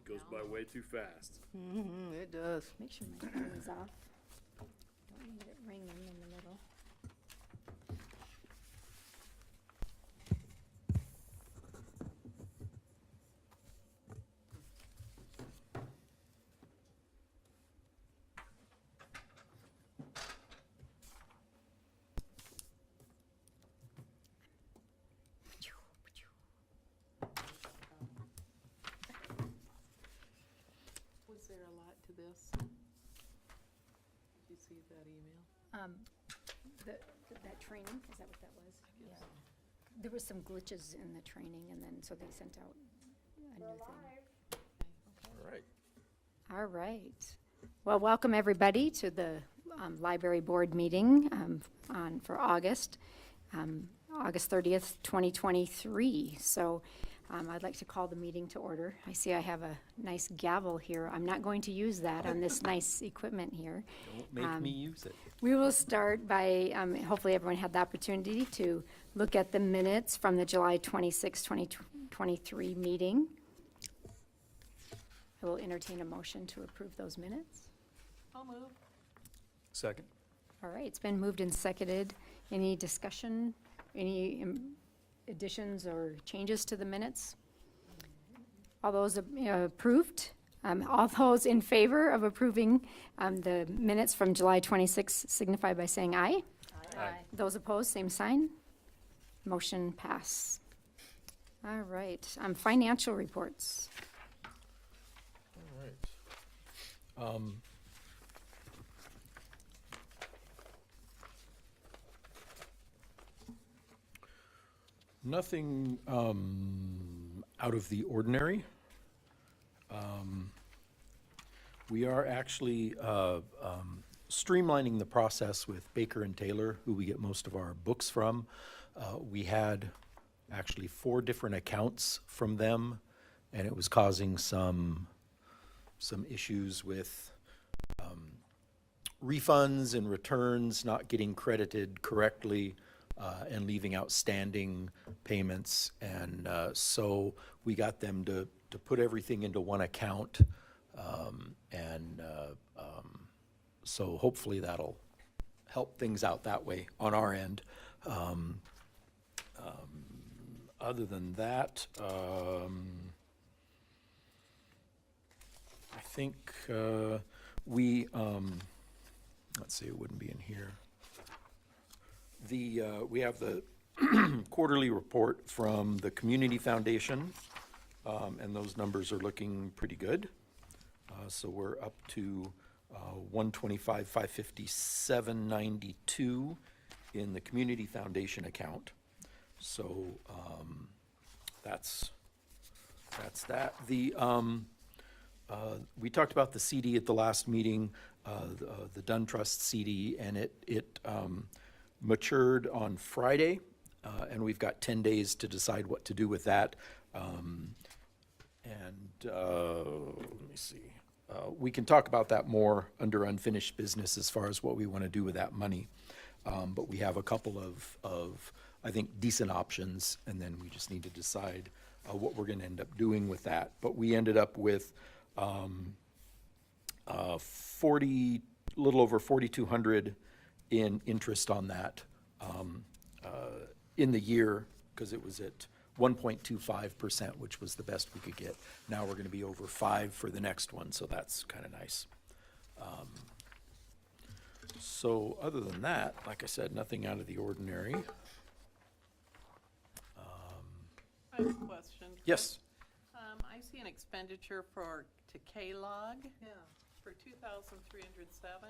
Goes by way too fast. It does. Make sure my phone is off. Don't need it ringing in the middle. Was there a lot to this? Did you see that email? That training, is that what that was? Yeah. There was some glitches in the training, and then, so they sent out a new thing. All right. All right. Well, welcome everybody to the library board meeting for August 30th, 2023. So I'd like to call the meeting to order. I see I have a nice gavel here. I'm not going to use that on this nice equipment here. Don't make me use it. We will start by, hopefully everyone had the opportunity to look at the minutes from the July 26, 2023 meeting. I will entertain a motion to approve those minutes. I'll move. Second. All right, it's been moved and seconded. Any discussion, any additions or changes to the minutes? All those approved? All those in favor of approving the minutes from July 26 signify by saying aye. Aye. Those opposed, same sign. Motion pass. All right, financial reports. All right. Nothing out of the ordinary. We are actually streamlining the process with Baker and Taylor, who we get most of our books from. We had actually 4 different accounts from them, and it was causing some issues with refunds and returns not getting credited correctly and leaving outstanding payments. And so we got them to put everything into one account. So hopefully that'll help things out that way on our end. Other than that, I think we, let's see, it wouldn't be in here. We have the quarterly report from the Community Foundation, and those numbers are looking pretty good. So we're up to 125, 557, 92 in the Community Foundation account. So that's that. We talked about the CD at the last meeting, the Dunn Trust CD, and it matured on Friday, and we've got 10 days to decide what to do with that. Let me see. We can talk about that more under unfinished business as far as what we want to do with that money. But we have a couple of I think, decent options, and then we just need to decide what we're going to end up doing with that. But we ended up with a little over 4,200 in interest on that in the year, because it was at 1.25%, which was the best we could get. Now we're going to be over 5 for the next one, so that's kind of nice. So other than that, like I said, nothing out of the ordinary. I have a question. Yes. I see an expenditure to K-Log. Yeah. For 2,307.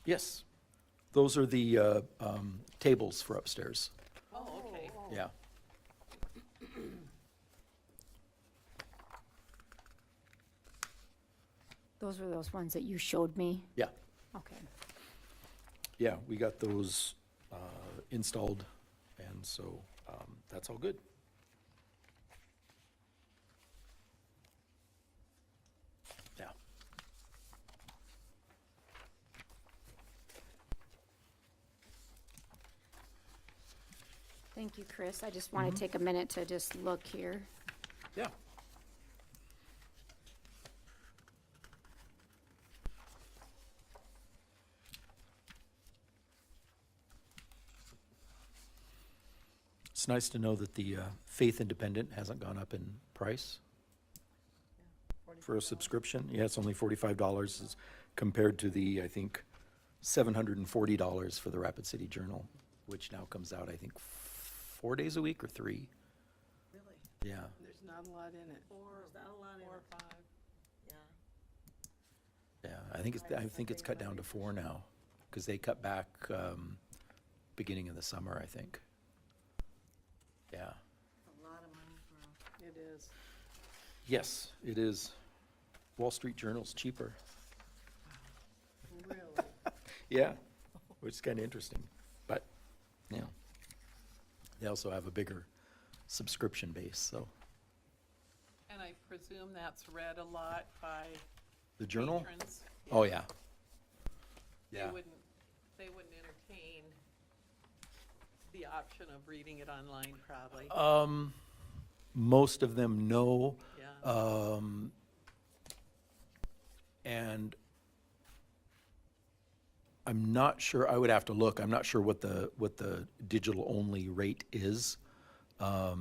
Yes. Those are the tables for upstairs. Oh, okay. Yeah. Those were those ones that you showed me? Yeah. Okay. Yeah, we got those installed, and so that's all good. Yeah. Thank you, Chris. I just want to take a minute to just look here. Yeah. It's nice to know that the Faith Independent hasn't gone up in price for a subscription. Yeah, it's only $45 as compared to the, I think, $740 for the Rapid City Journal, which now comes out, I think, 4 days a week or 3. Really? Yeah. There's not a lot in it. There's not a lot in Four or it. five. Yeah. Yeah, I think it's cut down to 4 now, because they cut back beginning of the summer, I think. Yeah. A lot of money for It is. Yes, it is. Wall Street Journal's cheaper. Really? Yeah, which is kind of interesting. But, you know, they also have a bigger subscription base, so. And I presume that's read a lot by The Journal? patrons. Oh, yeah. They Yeah. wouldn't entertain the option of reading it online, probably. Most of them know. Yeah. And I'm not sure, I would have to look, I'm not sure what the digital-only rate is. Yeah,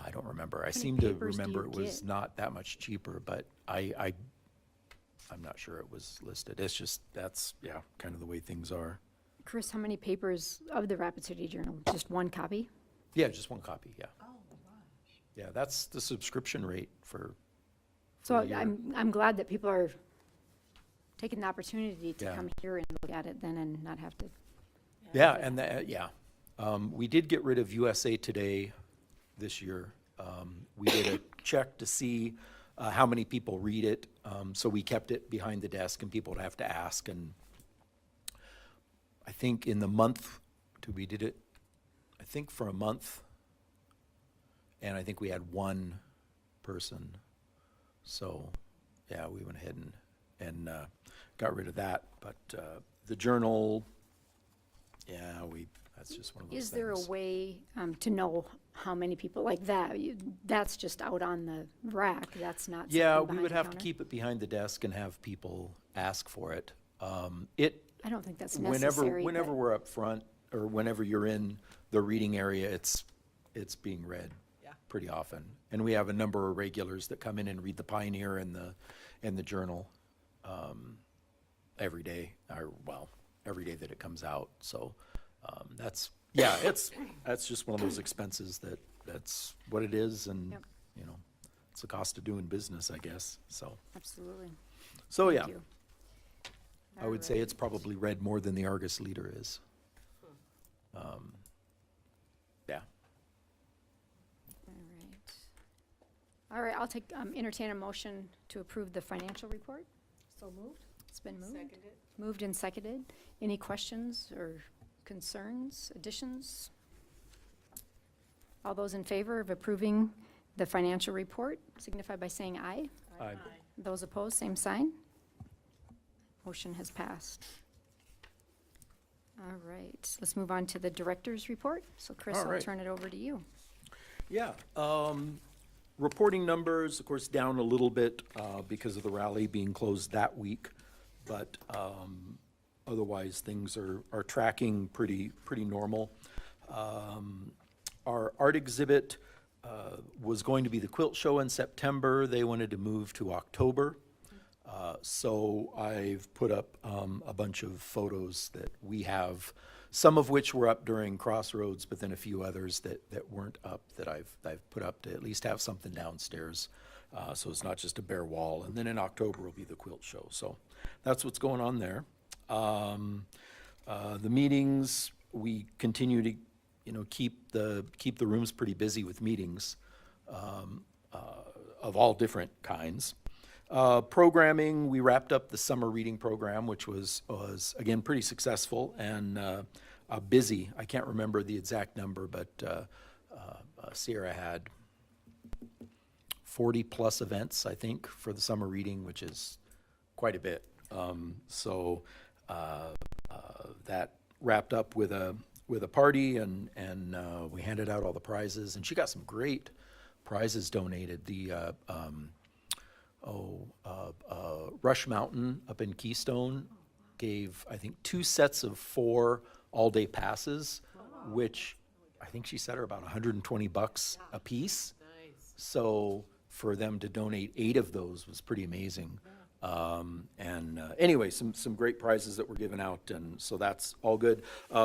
I don't remember. I many seem to papers do remember you it was get? not that much cheaper, but I'm not sure it was listed. It's just, that's, yeah, kind of the way things are. Chris, how many papers of the Rapid City Journal? Just one copy? Yeah, just one copy, yeah. Oh, gosh. Yeah, that's the subscription rate for So a year. I'm glad that people are taking the opportunity to Yeah. come here and look at it then and not have to. Yeah, and that, yeah. We did get rid of USA Today this year. We did a check to see how many people read it. So we kept it behind the desk and people would have to ask. And I think in the month, we did it, I think for a month. And I think we had one person. So, yeah, we went ahead and got rid of that. But the Journal, yeah, that's just one of those things. Is there a way to know how many people, like that, that's just out on the rack, that's not something Yeah, we behind would the have to counter? keep it behind the desk and have people ask for it. I don't think that's Whenever necessary, but we're up front, or whenever you're in the reading area, it's being read Yeah. pretty often. And we have a number of regulars that come in and read the Pioneer and the Journal every day, every day that it comes out. So that's just one of those expenses that's what it is, and Yep. you know, it's the cost of doing business, I guess. So absolutely. so yeah, Thank you. I would say it's probably read more than the Argus Leader is. Yeah. All right, I'll entertain a motion to approve the financial report. So moved? It's been moved. Seconded. Moved and seconded. Any questions or concerns, additions? All those in favor of approving the financial report signify by saying aye. Aye. Those opposed, same sign. Motion has passed. All right, let's move on to the director's report. So Chris, All I'll right. turn it over to you. Yeah, reporting numbers, of course, down a little bit because of the rally being closed that week, but otherwise, things are tracking pretty normal. Our art exhibit was going to be the quilt show in September. They wanted to move to October. So I've put up a bunch of photos that we have, some of which were up during Crossroads, but then a few others that weren't up that I've put up to at least have something downstairs. So it's not just a bare wall. And then in October will be the quilt show. So that's what's going on there. The meetings, we continue to, keep the rooms pretty busy with meetings of all different kinds. Programming, we wrapped up the summer reading program, which was again pretty successful and busy. I can't remember the exact number, but Sierra had 40 plus events, I think, for the summer reading, which is quite a bit. So that wrapped up with a party, and we handed out all the prizes, and she got some great prizes donated. The Rush Mountain up in Keystone gave, I think, 2 sets of 4 all-day passes, which I think she said are about $120 a piece. Nice. So for them to donate 8 of those was pretty amazing. Anyway, some great prizes that were given out, and so that's all good.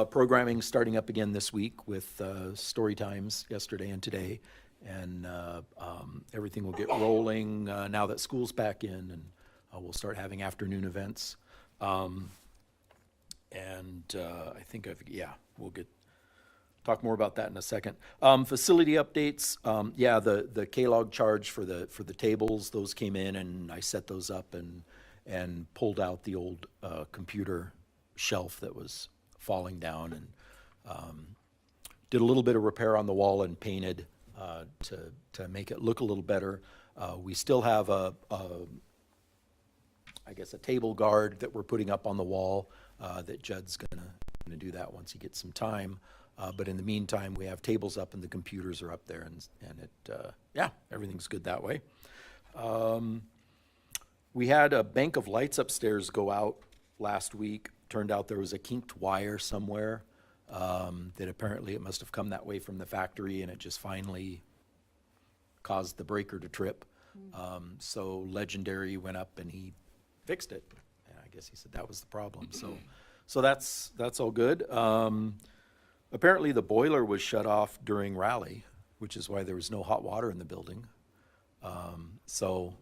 Programming starting up again this week with story times yesterday and today, and everything will get rolling now that school's back in, and we'll start having afternoon events. I think we'll talk more about that in a second. Facility updates, the K-Log charge for the tables, those came in, and I set those up and pulled out the old computer shelf that was falling down, and did a little bit of repair on the wall and painted to make it look a little better. We still have a table guard that we're putting up on the wall, that Judd's gonna do that once he gets some time. But in the meantime, we have tables up and the computers are up there, and everything's good that way. We had a bank of lights upstairs go out last week. Turned out there was a kinked wire somewhere, that apparently it must have come that way from the factory, and it just finally caused the breaker to trip. So Legendary went up and he fixed it. And I guess he said that was the problem. So that's all good. Apparently the boiler was shut off during rally, which is why there was no hot water in the building. So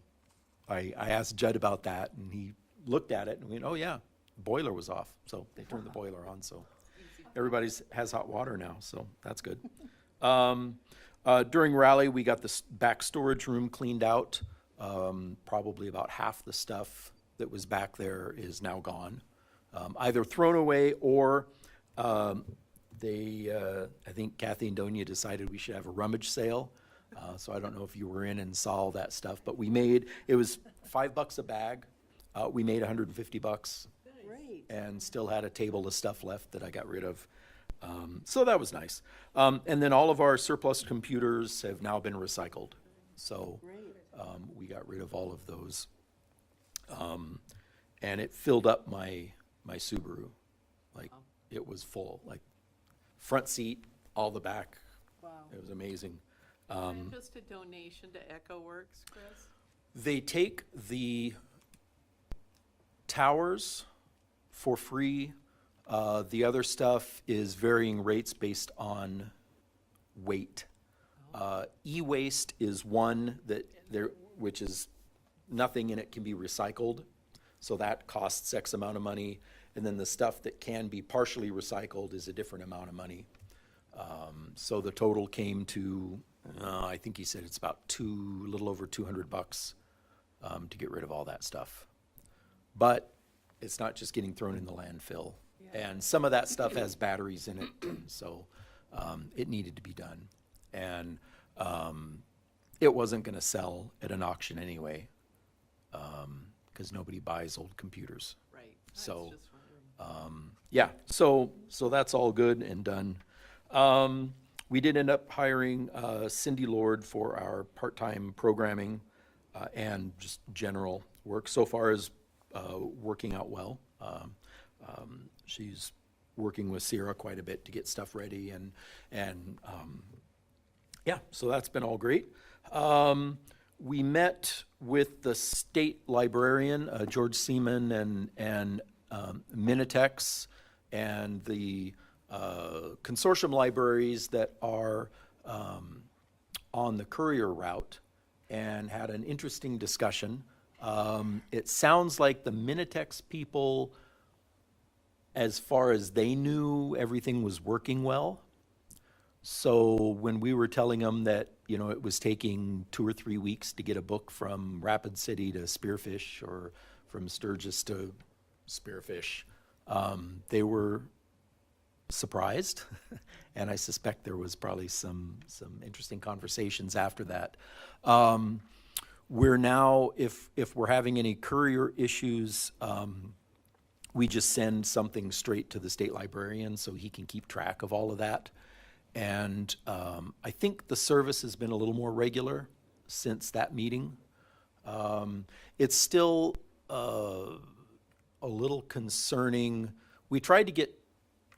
I asked Judd about that, and he looked at it and went, oh yeah, the boiler was off. So they turned the boiler on, so everybody's has hot water now, so that's good. During rally, we got the back storage room cleaned out. Probably about half the stuff that was back there is now gone. Either thrown away or I think Kathy and Donia decided we should have a rummage sale. So I don't know if you were in and saw all that stuff, but it was $5 a bag. We made $150 Great. and still had a table of stuff left that I got rid of. So that was nice. And then all of our surplus computers have now been recycled. So we got rid of all of those. And it filled up my Subaru. Like, it was full, like front seat, all the back. Wow. It was amazing. Just a donation to EchoWorks, Chris? They take the towers for free. The other stuff is varying rates based on weight. E-waste is one which is nothing in it can be recycled. So that costs X amount of money. And then the stuff that can be partially recycled is a different amount of money. So the total came to, I think he said it's about a little over $200 to get rid of all that stuff. But it's not just getting thrown in the landfill. And some of that stuff has batteries in it, so it needed to be done. And it wasn't going to sell at an auction anyway, because nobody buys old computers. Right. I was So, just wondering. so that's all good and done. We did end up hiring Cindy Lord for our part-time programming and just general work. So far is working out well. She's working with Sierra quite a bit to get stuff ready, and so that's been all great. We met with the state librarian, George Seaman, and Minitex, and the consortium libraries that are on the courier route, and had an interesting discussion. It sounds like the Minitex people, as far as they knew, everything was working well. So when we were telling them that, it was taking 2 or 3 weeks to get a book from Rapid City to Spearfish, or from Sturgis to Spearfish, they were surprised. And I suspect there was probably some interesting conversations after that. We're now, if we're having any courier issues, we just send something straight to the state librarian so he can keep track of all of that. And I think the service has been a little more regular since that meeting. It's still a little concerning. We tried to get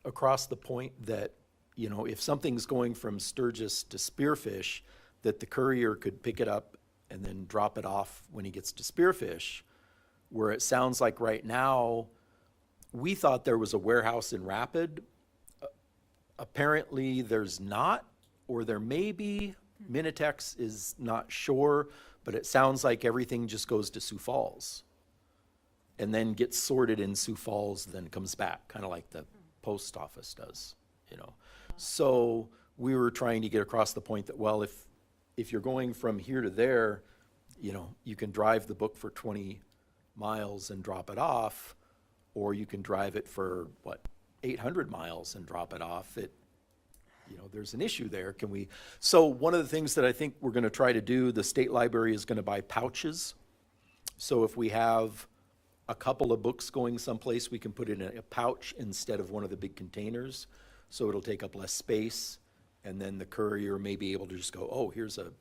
across the point that, you know, if something's going from Sturgis to Spearfish, that the courier could pick it up and then drop it off when he gets to Spearfish, where it sounds like right now, we thought there was a warehouse in Rapid. Apparently there's not, or there may be. Minitex is not sure, but it sounds like everything just goes to Sioux Falls and then gets sorted in Sioux Falls, then comes back, kind of like the post office does, you know. So we were trying to get across the point that, well, if you're going from here to there, you know, you can drive the book for 20 miles and drop it off, or you can drive it for, 800 miles and drop it off. You know, there's an issue there. So one of the things that I think we're going to try to do, the state library is going to buy pouches. So if we have a couple of books going someplace, we can put it in a pouch instead of one of the big containers. So it'll take up less space. And then the courier may be able to just go, oh, here's the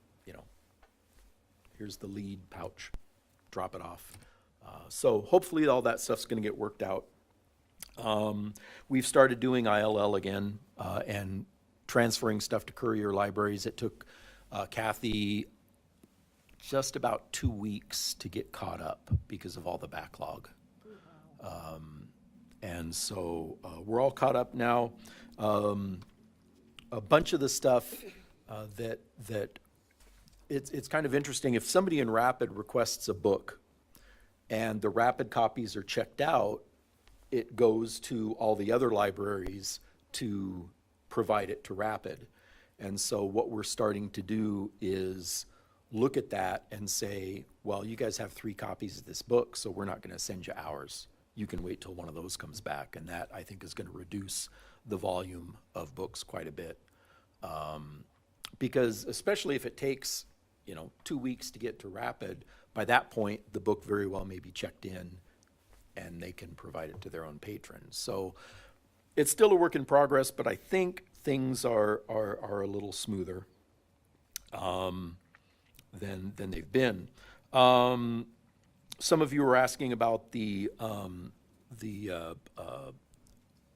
lead pouch, drop it off. So hopefully all that stuff's going to get worked out. We've started doing ILL again, and transferring stuff to courier libraries. It took Kathy just about 2 weeks to get caught up because of all the backlog. And so we're all caught up now. A bunch of the stuff that it's kind of interesting. If somebody in Rapid requests a book and the Rapid copies are checked out, it goes to all the other libraries to provide it to Rapid. And so what we're starting to do is look at that and say, well, you guys have 3 copies of this book, so we're not going to send you ours. You can wait till one of those comes back. And that, I think, is going to reduce the volume of books quite a bit. Because especially if it takes, 2 weeks to get to Rapid, by that point, the book very well may be checked in and they can provide it to their own patrons. So it's still a work in progress, but I think things are a little smoother than they've been. Some of you were asking about the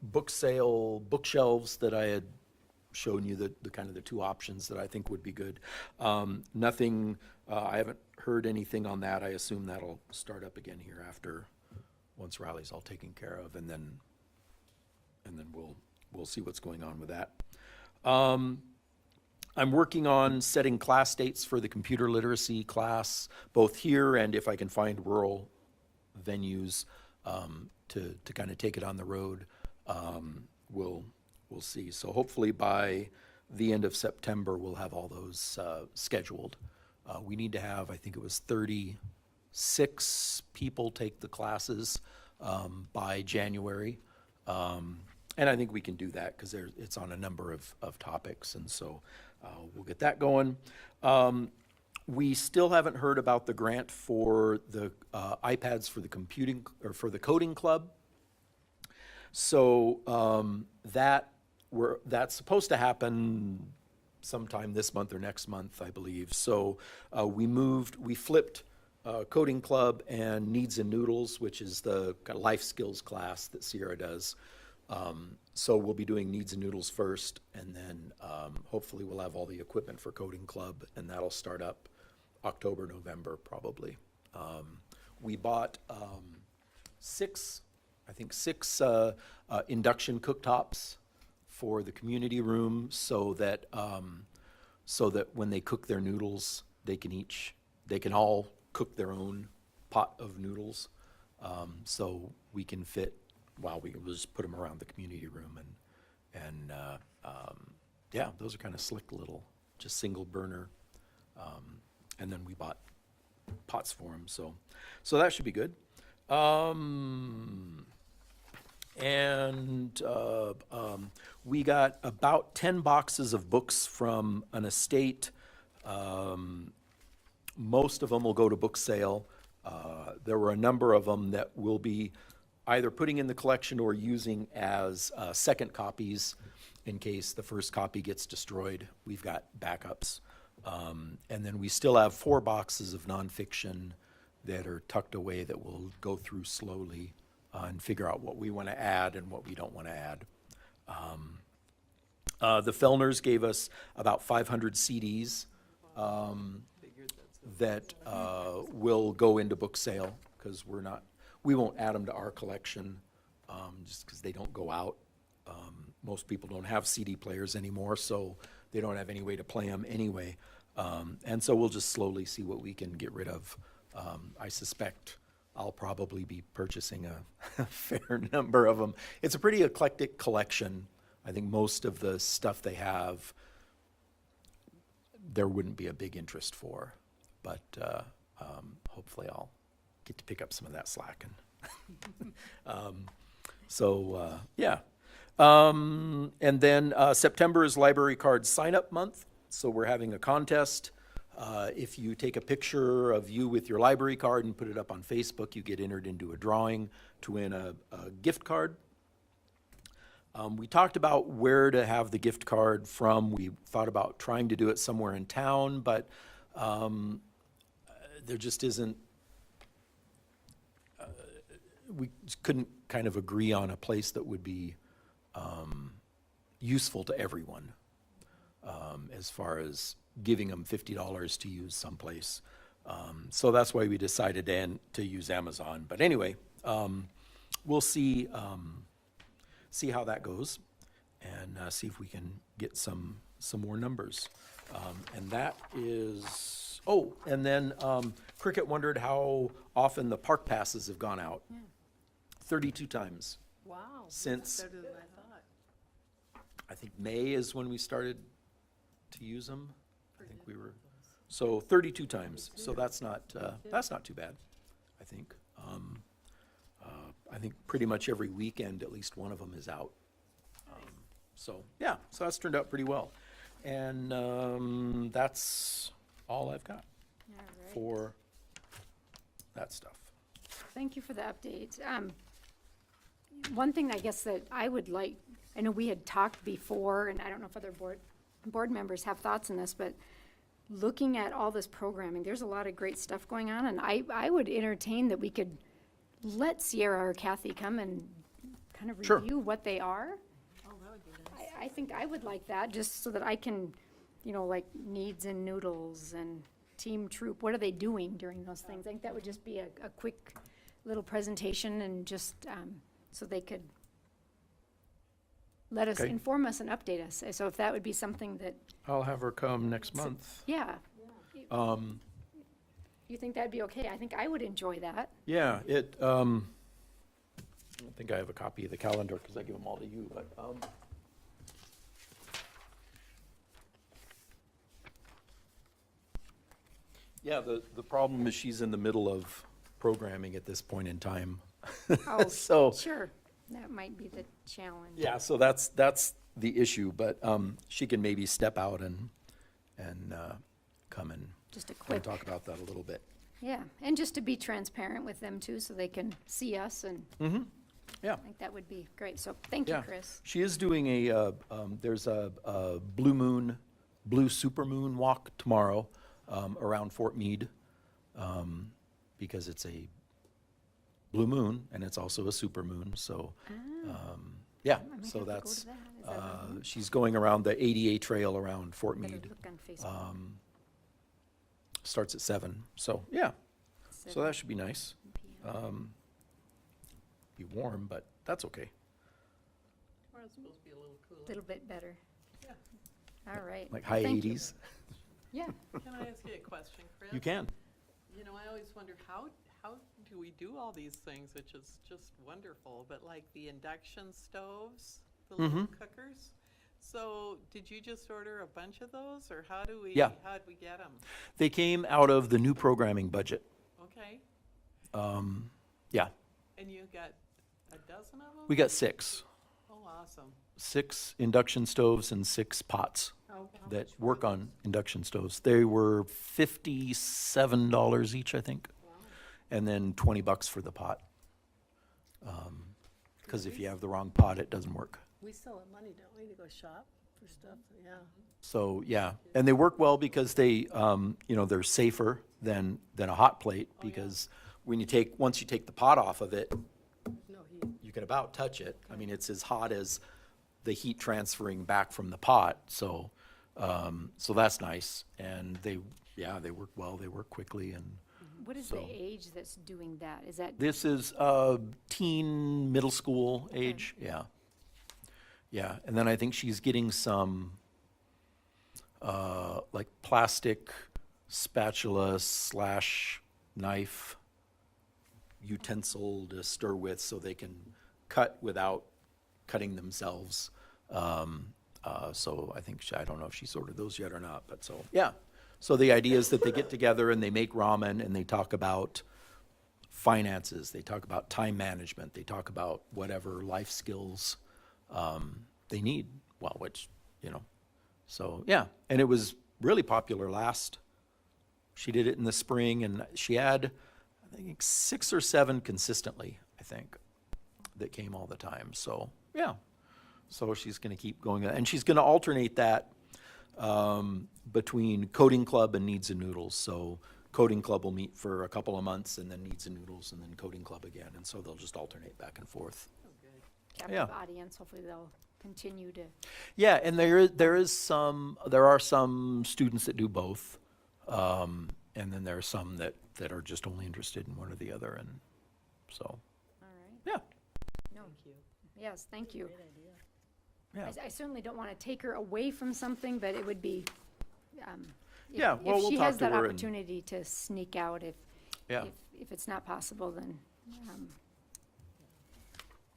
book sale bookshelves that I had shown you, the kind of the 2 options that I think would be good. Nothing. I haven't heard anything on that. I assume that'll start up again here once Riley's all taken care of, and then we'll see what's going on with that. I'm working on setting class dates for the computer literacy class, both here and if I can find rural venues to kind of take it on the road. We'll see. So hopefully by the end of September, we'll have all those scheduled. We need to have, I think it was 36 people take the classes by January. And I think we can do that because it's on a number of topics, and so we'll get that going. We still haven't heard about the grant for the iPads for the computing or for the coding club. So that's supposed to happen sometime this month or next month, I believe. So we flipped coding club and Needs and Noodles, which is the kind of life skills class that Sierra does. So we'll be doing Needs and Noodles first, and then hopefully we'll have all the equipment for Coding Club, and that'll start up October, November probably. We bought 6 induction cooktops for the community room, so that when they cook their noodles, they can all cook their own pot of noodles. So we can fit. Wow, we just put them around the community room, and those are kind of slick little, just single burner, and then we bought pots for them, so that should be good. We got about 10 boxes of books from an estate. Most of them will go to book sale. There were a number of them that will be either putting in the collection or using as second copies in case the first copy gets destroyed. We've got backups. And then we still have 4 boxes of nonfiction that are tucked away that we'll go through slowly and figure out what we want to add and what we don't want to add. The Fellners gave us about 500 CDs Figured that's a- that will go into book sale, because we won't add them to our collection, just because they don't go out. Most people don't have CD players anymore, so they don't have any way to play them anyway. And so we'll just slowly see what we can get rid of. I suspect I'll probably be purchasing a fair number of them. It's a pretty eclectic collection. I think most of the stuff they have, there wouldn't be a big interest for, but hopefully I'll get to pick up some of that slack. And yeah. And then September is library card sign-up month, so we're having a contest. If you take a picture of you with your library card and put it up on Facebook, you get entered into a drawing to win a gift card. We talked about where to have the gift card from. We thought about trying to do it somewhere in town, but there just isn't, we just couldn't kind of agree on a place that would be useful to everyone, as far as giving them $50 to use someplace. So that's why we decided to use Amazon. But anyway, we'll see how that goes, and see if we can get some more numbers. And that is, and then Cricket wondered how often the park passes have gone out. 32 times. Wow. Since- Better than I thought. I think May is when we started to use them. I think we were, so 32 times. So that's not too bad, I think. I think pretty much every weekend, at least one of them is out. So that's turned out pretty well. And that's all I've got All right. for that stuff. Thank you for the update. One thing I guess that I would like, I know we had talked before, and I don't know if other board members have thoughts on this, but looking at all this programming, there's a lot of great stuff going on, and I would entertain that we could let Sierra or Kathy come and kind of Sure. review what they are. Oh, that would be nice. I think I would like that, just so that I can, like Needs and Noodles and Team Troop, what are they doing during those things? I think that would just be a quick little presentation, and just so they could let us, Okay. inform us and update us. So if that would be something that, I'll have her come next month. yeah, Um, you think that'd be okay? I think I would enjoy that. Yeah, I don't think I have a copy of the calendar because I give them all to you, but, yeah, the problem is she's in the middle of programming at this point in time. Oh, So, sure, that might be the challenge. yeah, so that's the issue, but, she can maybe step out and come and Just a and quick, talk about that a little bit. yeah, and just to be transparent with them too, so they can see us, and Yeah. I think that would be great. So thank you, Yeah. Chris. She is doing there's a blue supermoon walk tomorrow around Fort Meade, because it's a blue moon and it's also a supermoon, so, yeah, I might so have to go that's, to that. Is that what she's going around the ADA trail around Fort Better Meade. look on Facebook. Starts at 7, so, yeah, so 7 that should be nice. PM. Be warm, but that's okay. Tomorrow's supposed to be a little cooler. Little bit better. Yeah. All right. Like Well, high thank you. 80s. Yeah. Can I ask you a question, Chris? You can. You know, I always wondered, how do we do all these things, which is just wonderful, but like the induction stoves, the little cookers? So did you just order a bunch of those, or how'd we get them? They came out of the new programming budget. Okay, Yeah, and you got a dozen of them? we got 6. Oh, awesome. 6 induction stoves and 6 pots How that much work were on induction stoves. They were $57 each, I think, Wow. and then $20 for the pot. Because if you have the wrong pot, it doesn't work. We still have money, don't we, to go shop for stuff? Yeah. So, yeah, and they work well because they, they're safer than a hot plate, because once you take the pot off of it, No heat. you can about touch it. I mean, it's as hot as the heat transferring back from the pot, so, so that's nice. And they work well, they work quickly, and What is the age that's doing that? Is that, this is, teen, middle school age, yeah. Yeah, and then I think she's getting some, like plastic spatula / knife utensil to stir with so they can cut without cutting themselves. So I think, I don't know if she's ordered those yet or not, but so, yeah. So the idea is that they get together and they make ramen and they talk about finances, they talk about time management, they talk about whatever life skills they need, well, which, you know, so, yeah. And it was really popular she did it in the spring, and she had, I think, 6 or 7 consistently, I think, that came all the time. So, yeah. So she's going to keep going. And she's going to alternate that between Coding Club and Needs and Noodles. So Coding Club will meet for a couple of months, and then Needs and Noodles, and then Coding Club again. And so they'll just alternate back and forth. Oh, good. captive audience? Hopefully they'll continue to. Yeah, and there are some students that do both. And then there are some that are just only interested in one or the other, and so, All right. yeah. No. Thank you. Yes, thank you. Great idea. Yeah. I certainly don't want to take her away from something, but it would be, if- Yeah, well, if we'll she talk has to that her and- opportunity to sneak out, Yeah. if it's not possible, then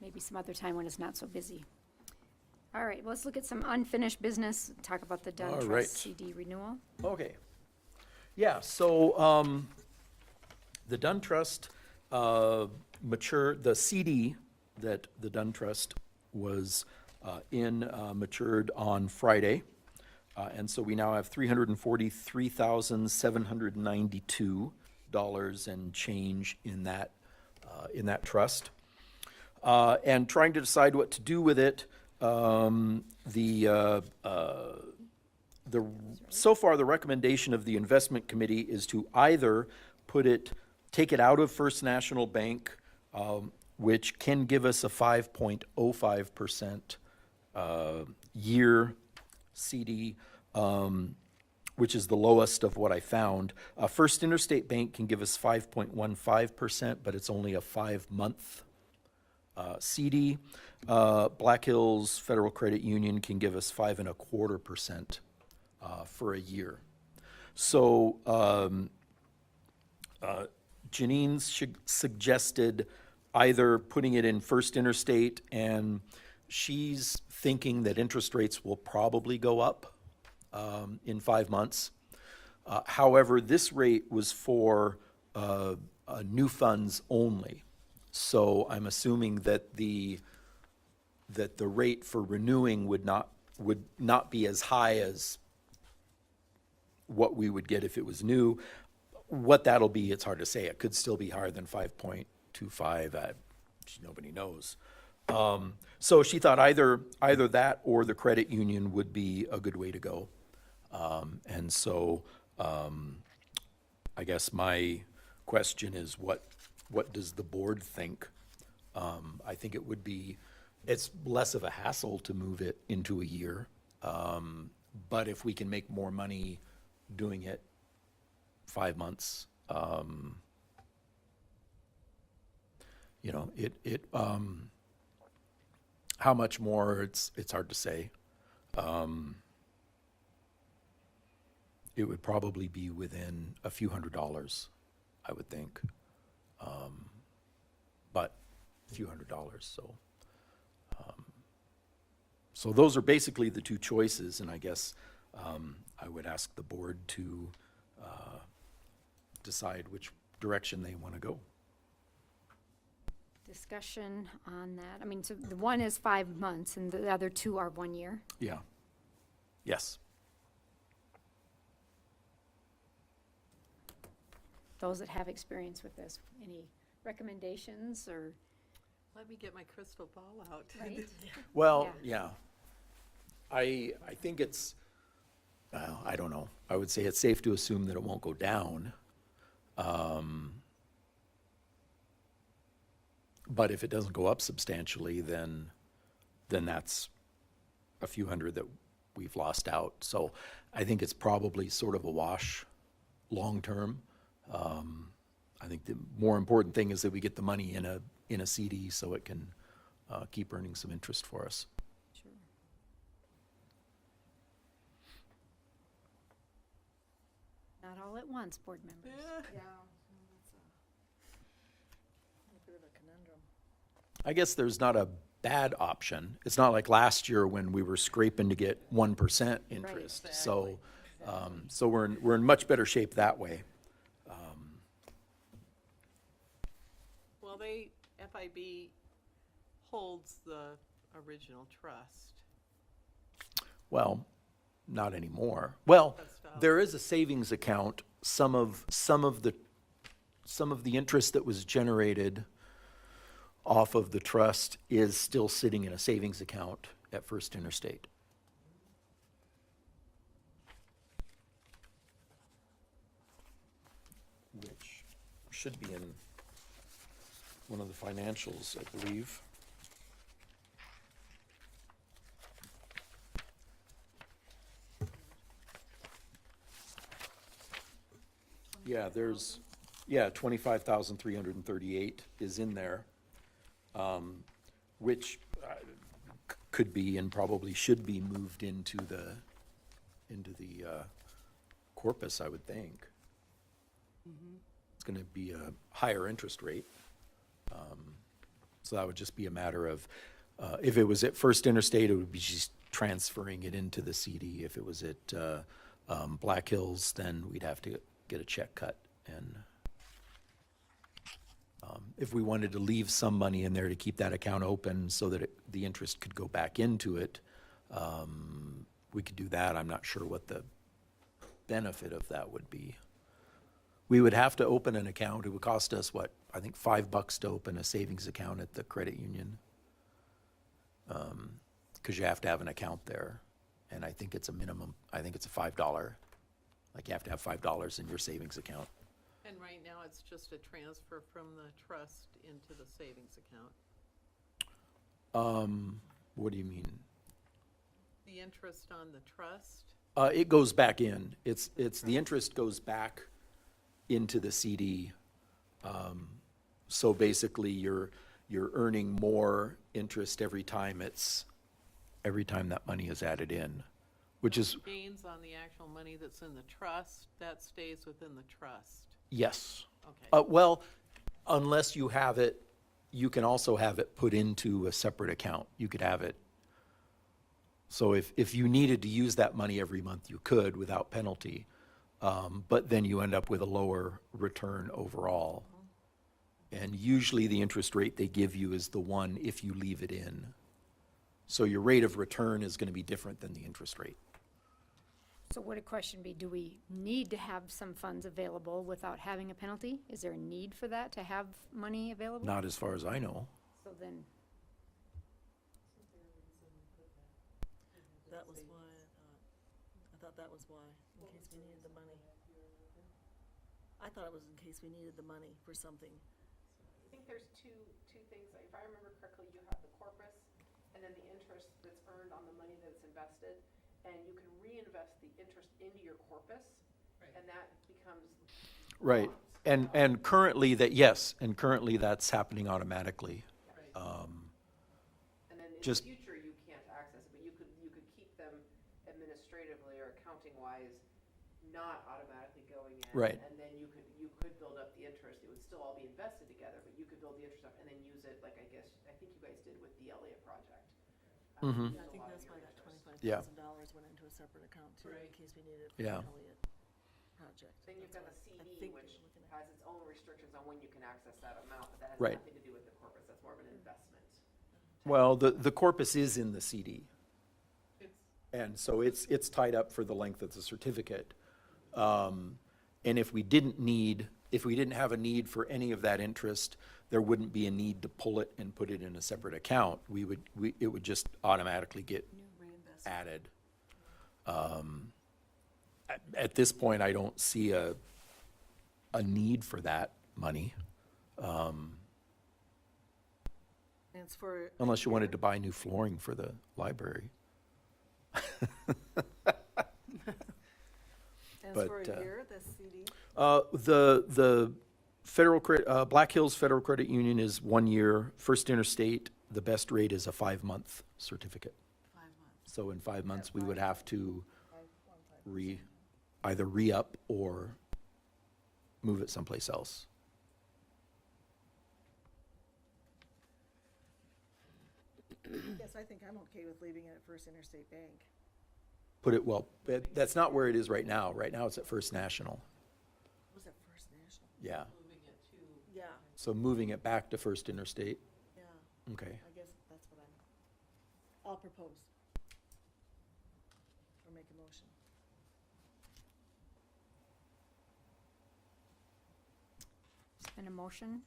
maybe some other time when it's not so busy. All right, well, let's look at some unfinished business, talk about the Dunn All Trust right. CD renewal. Okay. Yeah, so the Dunn Trust the CD that the Dunn Trust was matured on Friday. And so we now have $343,792 and change in that trust. And trying to decide what to do with it, so far, the recommendation of the investment committee is to either take it out of First National Bank, which can give us a 5.05% year CD, which is the lowest of what I found. First Interstate Bank can give us 5.15%, but it's only a 5-month CD. Black Hills Federal Credit Union can give us 5.25% for a year. So Janine suggested either putting it in First Interstate, and she's thinking that interest rates will probably go up in 5 months. However, this rate was for new funds only. So I'm assuming that the rate for renewing would not be as high as what we would get if it was new. What that'll be, it's hard to say. It could still be higher than 5.25. Nobody knows. So she thought either that or the credit union would be a good way to go. And so I guess my question is, what does the board think? I think it's less of a hassle to move it into a year. But if we can make more money doing it 5 months, how much more, it's hard to say. It would probably be within a few $100s, I would think. But a few $100s, so. So those are basically the two choices, and I guess I would ask the board to decide which direction they want to go. Discussion on that. I mean, so the one is 5 months and the other two are 1 year. Yeah. Yes. Those that have experience with this, any recommendations or, Let me get my crystal ball out. right? Well, Yeah. yeah. I think it's, well, I don't know. I would say it's safe to assume that it won't go down. But if it doesn't go up substantially, then that's a few hundred that we've lost out. So I think it's probably sort of a wash long-term. I think the more important thing is that we get the money in a CD so it can keep earning some interest for us. Sure. Not all at once, board members. Yeah. A bit of a conundrum. I guess there's not a bad option. It's not like last year when we were scraping to get 1% interest. So, so we're in much better shape that way. Well, FIB holds the original trust. Well, not anymore. Well, Trust out. there is a savings account. Some of the interest that was generated off of the trust is still sitting in a savings account at First Interstate. Which should be in one of the financials, I believe. Yeah, 25,338 is in there, which could be and probably should be moved into the corpus, I would think. It's gonna be a higher interest rate. So that would just be a matter of, if it was at First Interstate, it would be just transferring it into the CD. If it was at Black Hills, then we'd have to get a check cut. And if we wanted to leave some money in there to keep that account open so that the interest could go back into it, we could do that. I'm not sure what the benefit of that would be. We would have to open an account. It would cost us, what, I think $5 to open a savings account at the credit union. Because you have to have an account there. And I think it's a minimum, I think it's a $5. Like you have to have $5 in your savings account. And right now, it's just a transfer from the trust into the savings account. What do you mean? The interest on the trust, It goes back in. It's the interest goes back into the CD. So basically, you're earning more interest every time that money is added in, which is, gains on the actual money that's in the trust, that stays within the trust. yes. Okay. Well, unless you have it, you can also have it put into a separate account. You could have it. So if you needed to use that money every month, you could without penalty. But then you end up with a lower return overall. And usually the interest rate they give you is the one if you leave it in. So your rate of return is going to be different than the interest rate. So would a question be, do we need to have some funds available without having a penalty? Is there a need for that, to have money available? Not as far as I know. So then, That was why, I thought that was why, in case we needed the money. I thought it was in case we needed the money for something. I think there's two things. If I remember correctly, you have the corpus and then the interest that's earned on the money that's invested. And you can reinvest the interest into your corpus, and that becomes. Right. bonds. And currently currently that's happening automatically. And then in the just- future, you can't access it, but you could keep them administratively or accounting-wise not automatically going in. Right. And then you could build up the interest. It would still all be invested together, but you could build the interest up and then use it, like I think you guys did with the Elliott project. Mhm. Yeah, I think that's why that Yeah. $25,000 went into a separate account too, in Right. case we needed it for Yeah. the Elliott project. Then you've got the I CD, think which they're looking at- has its own restrictions on when you can access that amount, but that has Right. nothing to do with the corpus. That's more of an investment. Well, the corpus is in the CD. It's, And so it's tied up for the length of the certificate. And if we didn't have a need for any of that interest, there wouldn't be a need to pull it and put it in a separate account. It would just automatically get Reinvest. added. At this point, I don't see a need for that money, And it's for, unless you wanted to buy new flooring for the library. And But, it's for a year, the CD? The Federal Black Hills Federal Credit Union is 1 year. First Interstate, the best rate is a 5-month certificate. 5 months. So in 5 months, we would have to either re-up or move it someplace else. Yes, I think I'm okay with leaving it at First Interstate Bank. That's not where it is right now. Right now, it's at First National. Was it First National? Yeah. Moving it to, Yeah, So moving it back to First Interstate. yeah, Okay. I guess that's what I'll propose. Or make a motion. It's been a motion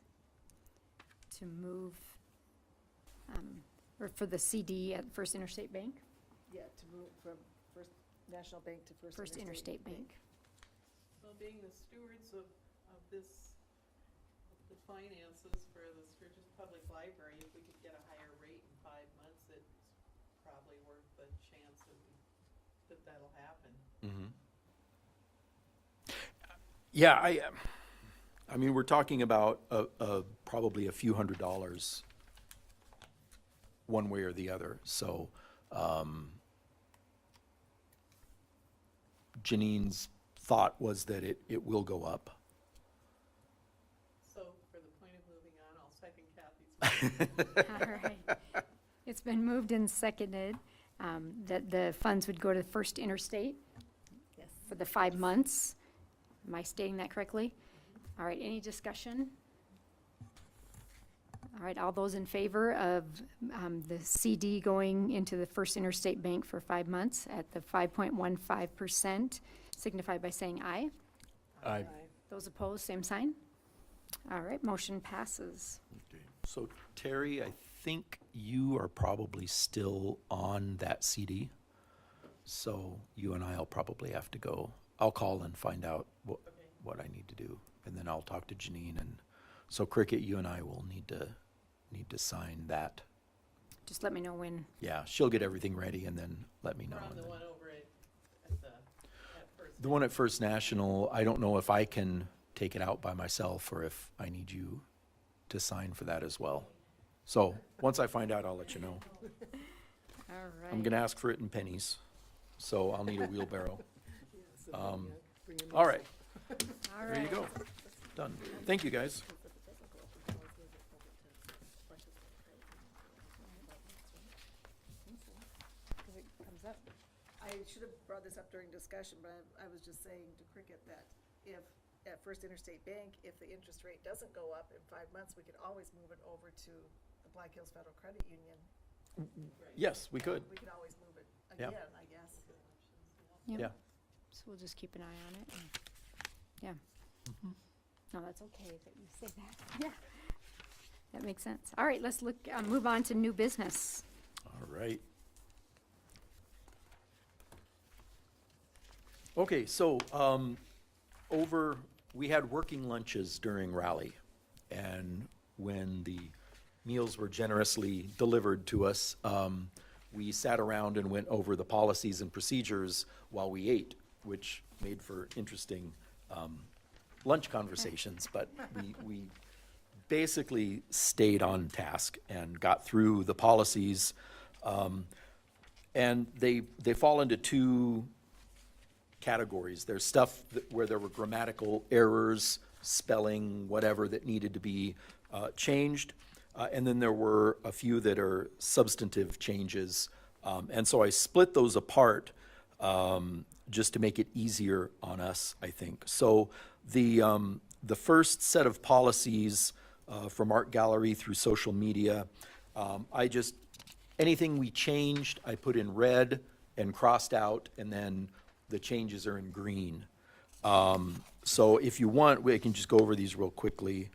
to move, or for the CD at First Interstate Bank, Yeah, to move from First National Bank to First Interstate Bank. well, being the stewards of this, of the finances for the Sturgis Public Library, if we could get a higher rate in 5 months, it's probably worth the chance that that'll happen. Yeah, I mean, we're talking about probably a few $100s one way or the other. So Janine's thought was that it will go up. So for the point of moving on, I'll second Kathy's. All right. It's been moved and seconded that the funds would go to First Interstate Yes. for the 5 months. Am I stating that correctly? All right, any discussion? All right, all those in favor of the CD going into the First Interstate Bank for 5 months at the 5.15% signify by saying aye. Aye. Those opposed, same sign. All right, motion passes. So Terry, I think you are probably still on that CD. So you and I'll probably have to go. I'll call and find out what I need to do. And then I'll talk to Janine, and so Cricket, you and I will need to sign that. Just let me know when. Yeah, she'll get everything ready and then let me know. We're on and the then- one over at First. The one at First National, I don't know if I can take it out by myself or if I need you to sign for that as well. So, once I find out, I'll let you know. All right. I'm gonna ask for it in pennies, so I'll need a wheelbarrow. All right, All there you right. go. Done. Thank you, guys. Because it comes up. I should have brought this up during discussion, but I was just saying to Cricket that if, at First Interstate Bank, if the interest rate doesn't go up in 5 months, we could always move it over to the Black Hills Federal Credit Union. Yes, we could. We could always move it Yeah. again, I guess. Yep. Yeah. So we'll just keep an eye on it. Yeah. No, that's okay that you say that. Yeah. That makes sense. All right, let's move on to new business. All right. Okay, so, we had working lunches during Rally, and when the meals were generously delivered to us, we sat around and went over the policies and procedures while we ate, which made for interesting, lunch conversations, but we basically stayed on task and got through the policies. And they fall into two categories. There's stuff where there were grammatical errors, spelling, whatever, that needed to be changed. And then there were a few that are substantive changes. And so I split those apart just to make it easier on us, I think. So the first set of policies from art gallery through social media, anything we changed, I put in red and crossed out, and then the changes are in green. So if you want, we can just go over these real quickly.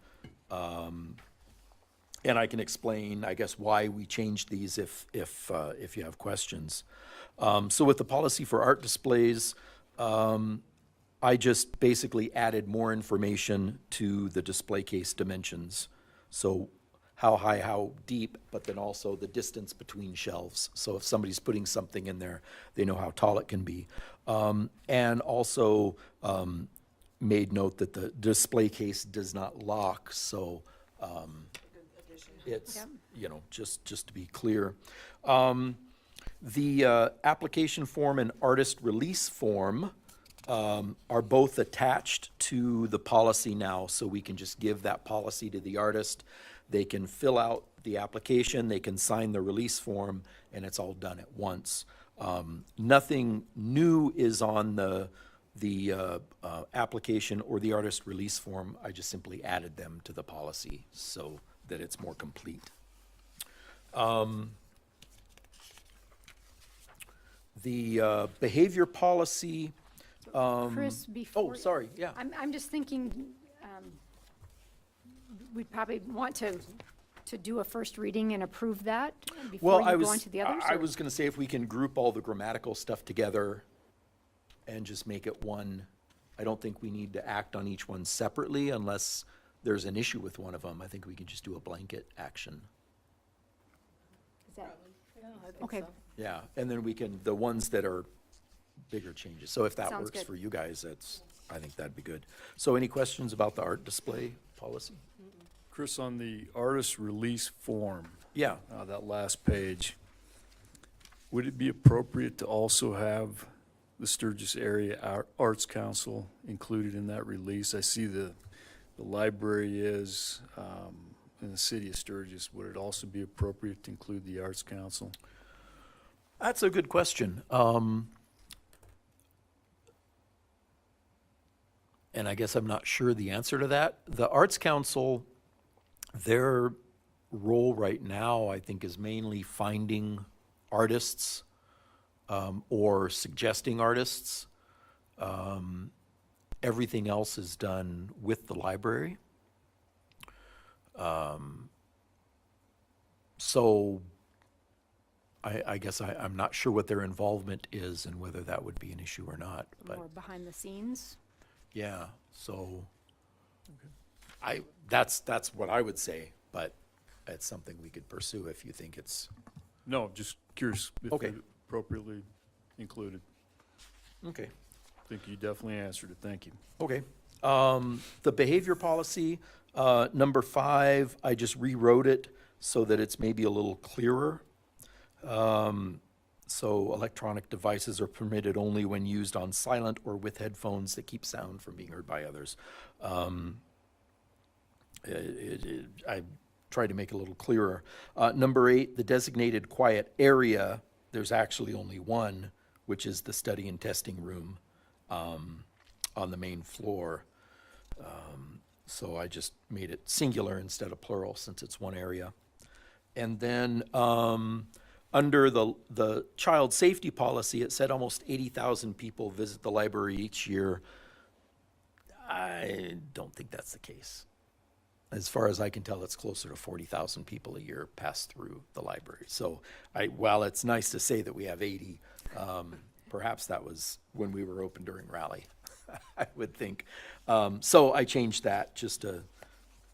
And I can explain, I guess, why we changed these if you have questions. So with the policy for art displays, I just basically added more information to the display case dimensions. So how high, how deep, but then also the distance between shelves. So if somebody's putting something in there, they know how tall it can be. And also made note that the display case does not lock, so it's, Yep. just to be clear. The application form and artist release form are both attached to the policy now, so we can just give that policy to the artist. They can fill out the application, they can sign the release form, and it's all done at once. Nothing new is on the application or the artist release form. I just simply added them to the policy so that it's more complete. The behavior policy. Chris, before. Oh, sorry, yeah. I'm just thinking, we'd probably want to do a first reading and approve that before Well, you go on to the others? I or- was gonna say if we can group all the grammatical stuff together and just make it one. I don't think we need to act on each one separately unless there's an issue with one of them. I think we can just do a blanket action. Is that- Okay, Yeah, and then we can, the ones that are bigger changes. So if that Sounds works good. for you guys, I think that'd be good. So any questions about the art display policy? Chris, on the artist release form, Yeah, that last page, would it be appropriate to also have the Sturgis Area Arts Council included in that release? I see the library is, in the city of Sturgis. Would it also be appropriate to include the Arts Council? that's a good question. And I guess I'm not sure the answer to that. The Arts Council, their role right now, I think, is mainly finding artists or suggesting artists. Everything else is done with the library. So I guess I'm not sure what their involvement is and whether that would be an issue or not, but. more behind the scenes? Yeah, so that's what I would say, but it's something we could pursue if you think it's, No, just curious if Okay. it appropriately included. okay, I think you definitely answered it. Thank you. okay. The behavior policy, number 5, I just rewrote it so that it's maybe a little clearer. So electronic devices are permitted only when used on silent or with headphones that keep sound from being heard by others. I tried to make it a little clearer. Number 8, the designated quiet area, there's actually only one, which is the study and testing room on the main floor. So I just made it singular instead of plural since it's one area. And then under the child safety policy, it said almost 80,000 people visit the library each year. I don't think that's the case. As far as I can tell, it's closer to 40,000 people a year pass through the library. So while it's nice to say that we have 80, perhaps that was when we were open during Raleigh, I would think. So I changed that just to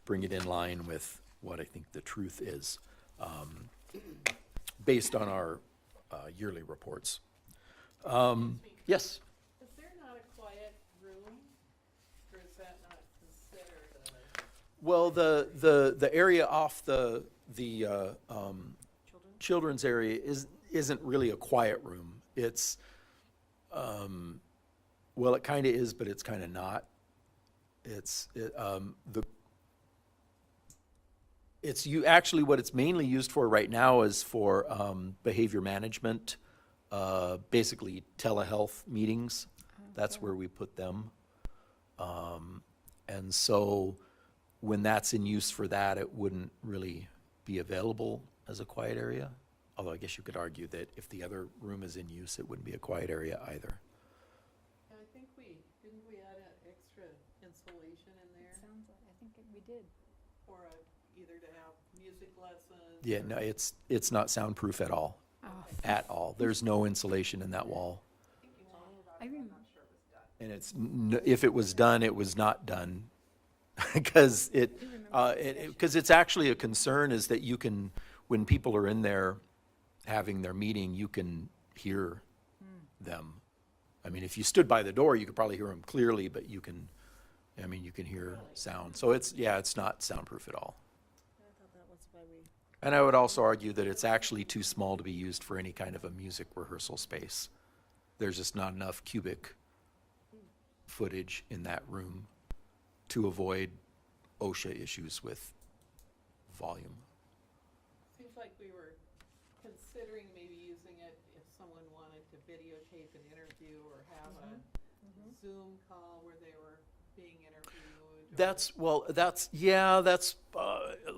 bring it in line with what I think the truth is, based on our yearly reports. Yes? Is there not a quiet room, or is that not considered a? Well, the area off the children's area isn't really a quiet room. It's, well, it kind of is, but it's kind of not. Actually, what it's mainly used for right now is for behavior management, basically telehealth meetings. That's where we put them. And so when that's in use for that, it wouldn't really be available as a quiet area. Although I guess you could argue that if the other room is in use, it wouldn't be a quiet area either. I think didn't we add an extra insulation in there? Sounds like, I think we did. Or either to have music lessons? Yeah, no, it's not soundproof at all. Oh, At all. There's no insulation in that wall. I remember. And if it was done, it was not done Because because it's actually a concern is that you can, when people are in there having their meeting, you can hear them. I mean, if you stood by the door, you could probably hear them clearly, but you can hear sound. So it's not soundproof at all. I thought that was why we. And I would also argue that it's actually too small to be used for any kind of a music rehearsal space. There's just not enough cubic footage in that room to avoid OSHA issues with volume. Seems like we were considering maybe using it if someone wanted to videotape an interview or have a Zoom call where they were being interviewed. That's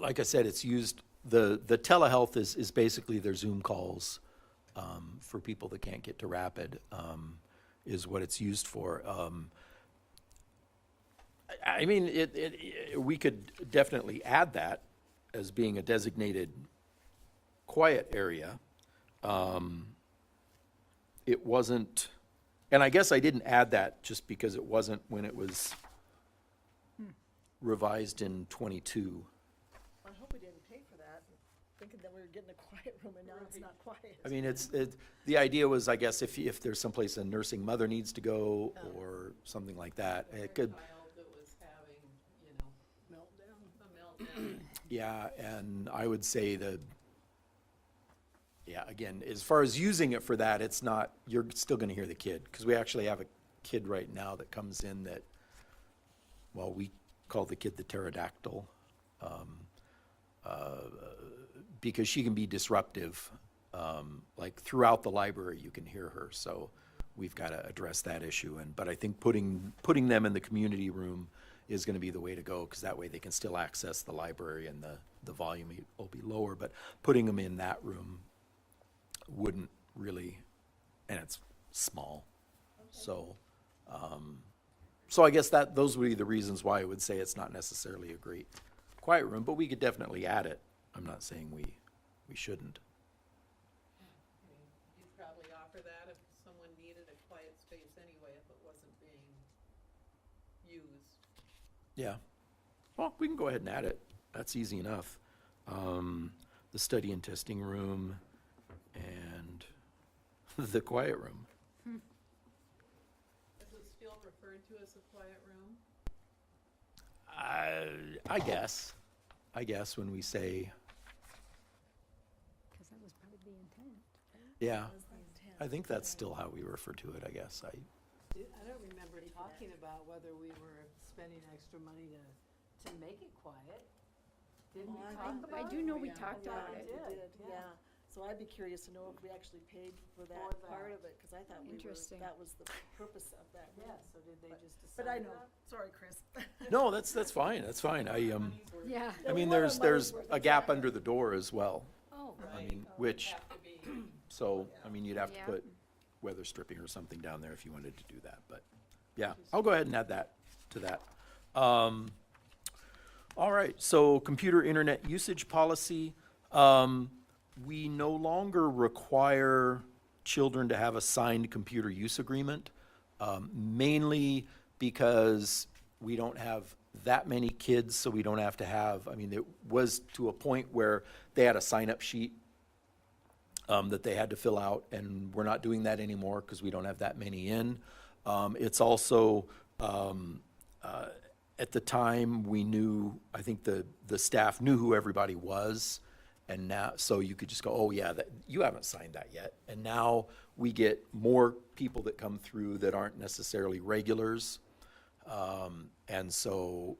like I said, it's used, the telehealth is basically their Zoom calls for people that can't get to Rapid, is what it's used for. I mean, we could definitely add that as being a designated quiet area. It wasn't, and I guess I didn't add that just because it wasn't when it was revised in '22. I hope we didn't pay for that, thinking that we were getting a quiet room and now it's not quiet. I mean, the idea was, I guess, if there's someplace a nursing mother needs to go or something like that, it could, Child that was having, Meltdown. a meltdown. yeah, and I would say again, as far as using it for that, it's not, you're still gonna hear the kid, because we actually have a kid right now that comes in that, well, we call the kid the pterodactyl, because she can be disruptive, like throughout the library, you can hear her, so we've gotta address that issue, but I think putting them in the community room is gonna be the way to go, because that way they can still access the library and the volume will be lower, but putting them in that room wouldn't really, and it's small, so, so I guess those would be the reasons why I would say it's not necessarily a great quiet room, but we could definitely add it. I'm not saying we shouldn't. You'd probably offer that if someone needed a quiet space anyway, if it wasn't being used. Yeah. Well, we can go ahead and add it. That's easy enough. The study and testing room and the quiet room. Is it still referred to as a quiet room? I guess when we say, Because that was part of the intent. yeah, I think that's still how we refer to it, I guess. I don't remember talking about whether we were spending extra money to make it quiet. Didn't we talk about it? I do know we talked Yeah, about we it. did, yeah. yeah. So I'd be curious to know if we actually paid for that For part that. of it, because I thought Interesting. that was the purpose of that. room. Yeah, so did they just decide But I know, that? sorry, Chris. No, that's fine, that's fine. Yeah. I mean, we want there's our money's worth, a gap exactly. under the door as well. Oh, I right. mean, which, Have to be, so, I mean, you'd have to Yeah. put weather stripping or something down there if you wanted to do that, but, yeah, I'll go ahead and add that to that. All right, so computer internet usage policy. We no longer require children to have a signed computer use agreement, mainly because we don't have that many kids, so we don't have to have, I mean, it was to a point where they had a sign-up sheet that they had to fill out, and we're not doing that anymore because we don't have that many in. It's also, at the time, we knew, I think the staff knew who everybody was, and now, so you could just go, oh yeah, you haven't signed that yet. And now we get more people that come through that aren't necessarily regulars. And so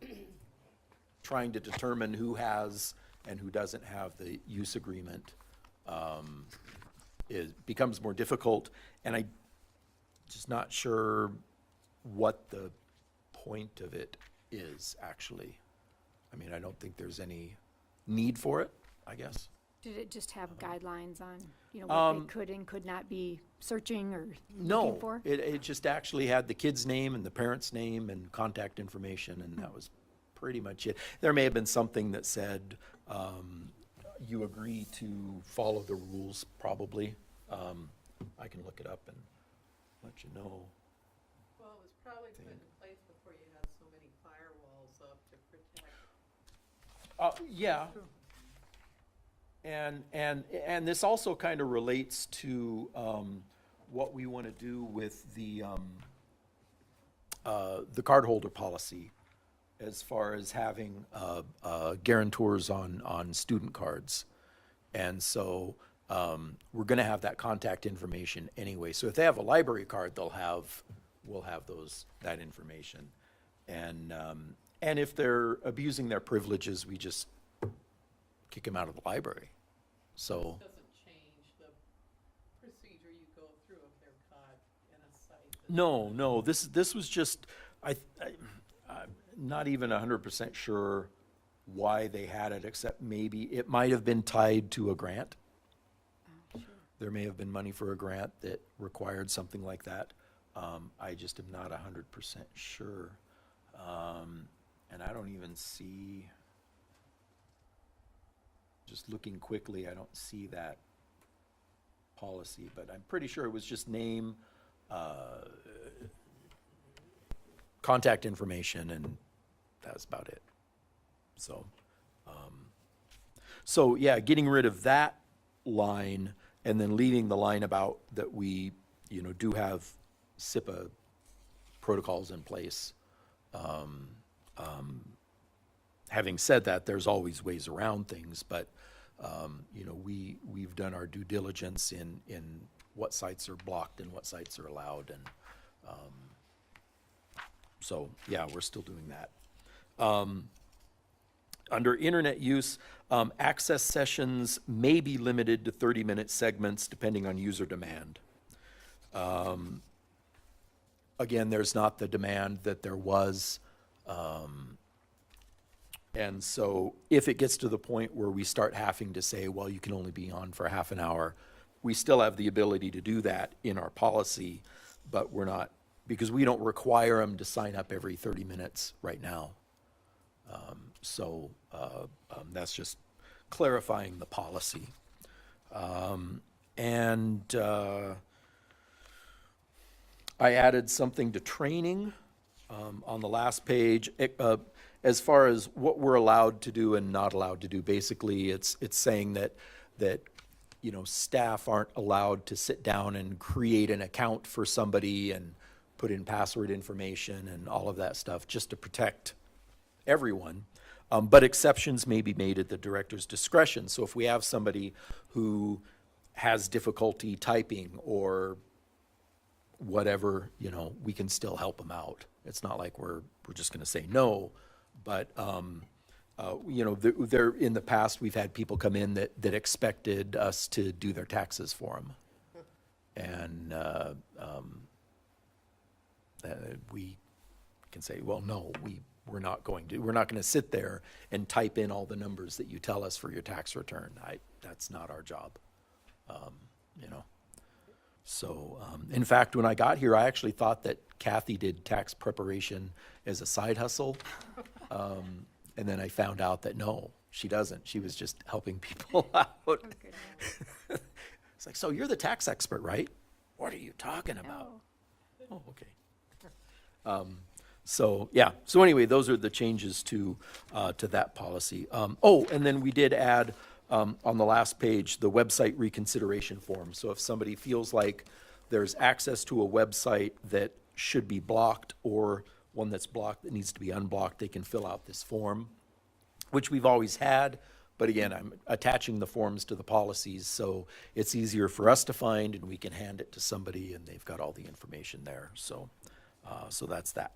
trying to determine who has and who doesn't have the use agreement becomes more difficult, and I just not sure what the point of it is, actually. I mean, I don't think there's any need for it, I guess. Did it just have guidelines on, what they could and could not be searching or looking for? No, it just actually had the kid's name and the parent's name and contact information, and that was pretty much it. There may have been something that said, you agree to follow the rules, probably. I can look it up and let you know. well, it was probably put in place before you had so many firewalls up to Yeah. And this also kind of relates to, what we want to do with the cardholder policy as far as having, guarantors on student cards. And so, we're gonna have that contact information anyway. So if they have a library card, we'll have that information. And if they're abusing their privileges, we just kick them out of the library. So, Doesn't change the procedure you go through if they're caught in a site. no, this was just, I'm not even 100% sure why they had it, except maybe it might have been tied to a grant. There may have been money for a grant that required something like that. I just am not 100% sure. And I don't even see, just looking quickly, I don't see that policy, but I'm pretty sure it was just name, contact information, and that's about it. So yeah, getting rid of that line and then leaving the line about that we, do have SIPA protocols in place. Having said that, there's always ways around things, but, we've done our due diligence in what sites are blocked and what sites are allowed, and, so, yeah, we're still doing that. Under internet use, access sessions may be limited to 30-minute segments depending on user demand. Again, there's not the demand that there was. And so if it gets to the point where we start having to say, well, you can only be on for half an hour, we still have the ability to do that in our policy, but we're not, because we don't require them to sign up every 30 minutes right now. So that's just clarifying the policy. And I added something to training on the last page. As far as what we're allowed to do and not allowed to do, basically it's saying that staff aren't allowed to sit down and create an account for somebody and put in password information and all of that stuff just to protect everyone. But exceptions may be made at the director's discretion. So if we have somebody who has difficulty typing or whatever, we can still help them out. It's not like we're just going to say no, but there in the past we've had people come in that expected us to do their taxes for them, and we can say, well, no, we're not going to sit there and type in all the numbers that you tell us for your tax return. That's not our job, So, in fact, when I got here, I actually thought that Kathy did tax preparation as a side hustle. And then I found out that no, she doesn't. She was just helping people out. It's like, so you're the tax expert, right? What are you talking about? Oh, okay. So, yeah. So anyway, those are the changes to that policy. And then we did add, on the last page, the website reconsideration form. So if somebody feels like there's access to a website that should be blocked or one that's blocked that needs to be unblocked, they can fill out this form, which we've always had. But again, I'm attaching the forms to the policies, so it's easier for us to find, and we can hand it to somebody, and they've got all the information there. So, so that's that.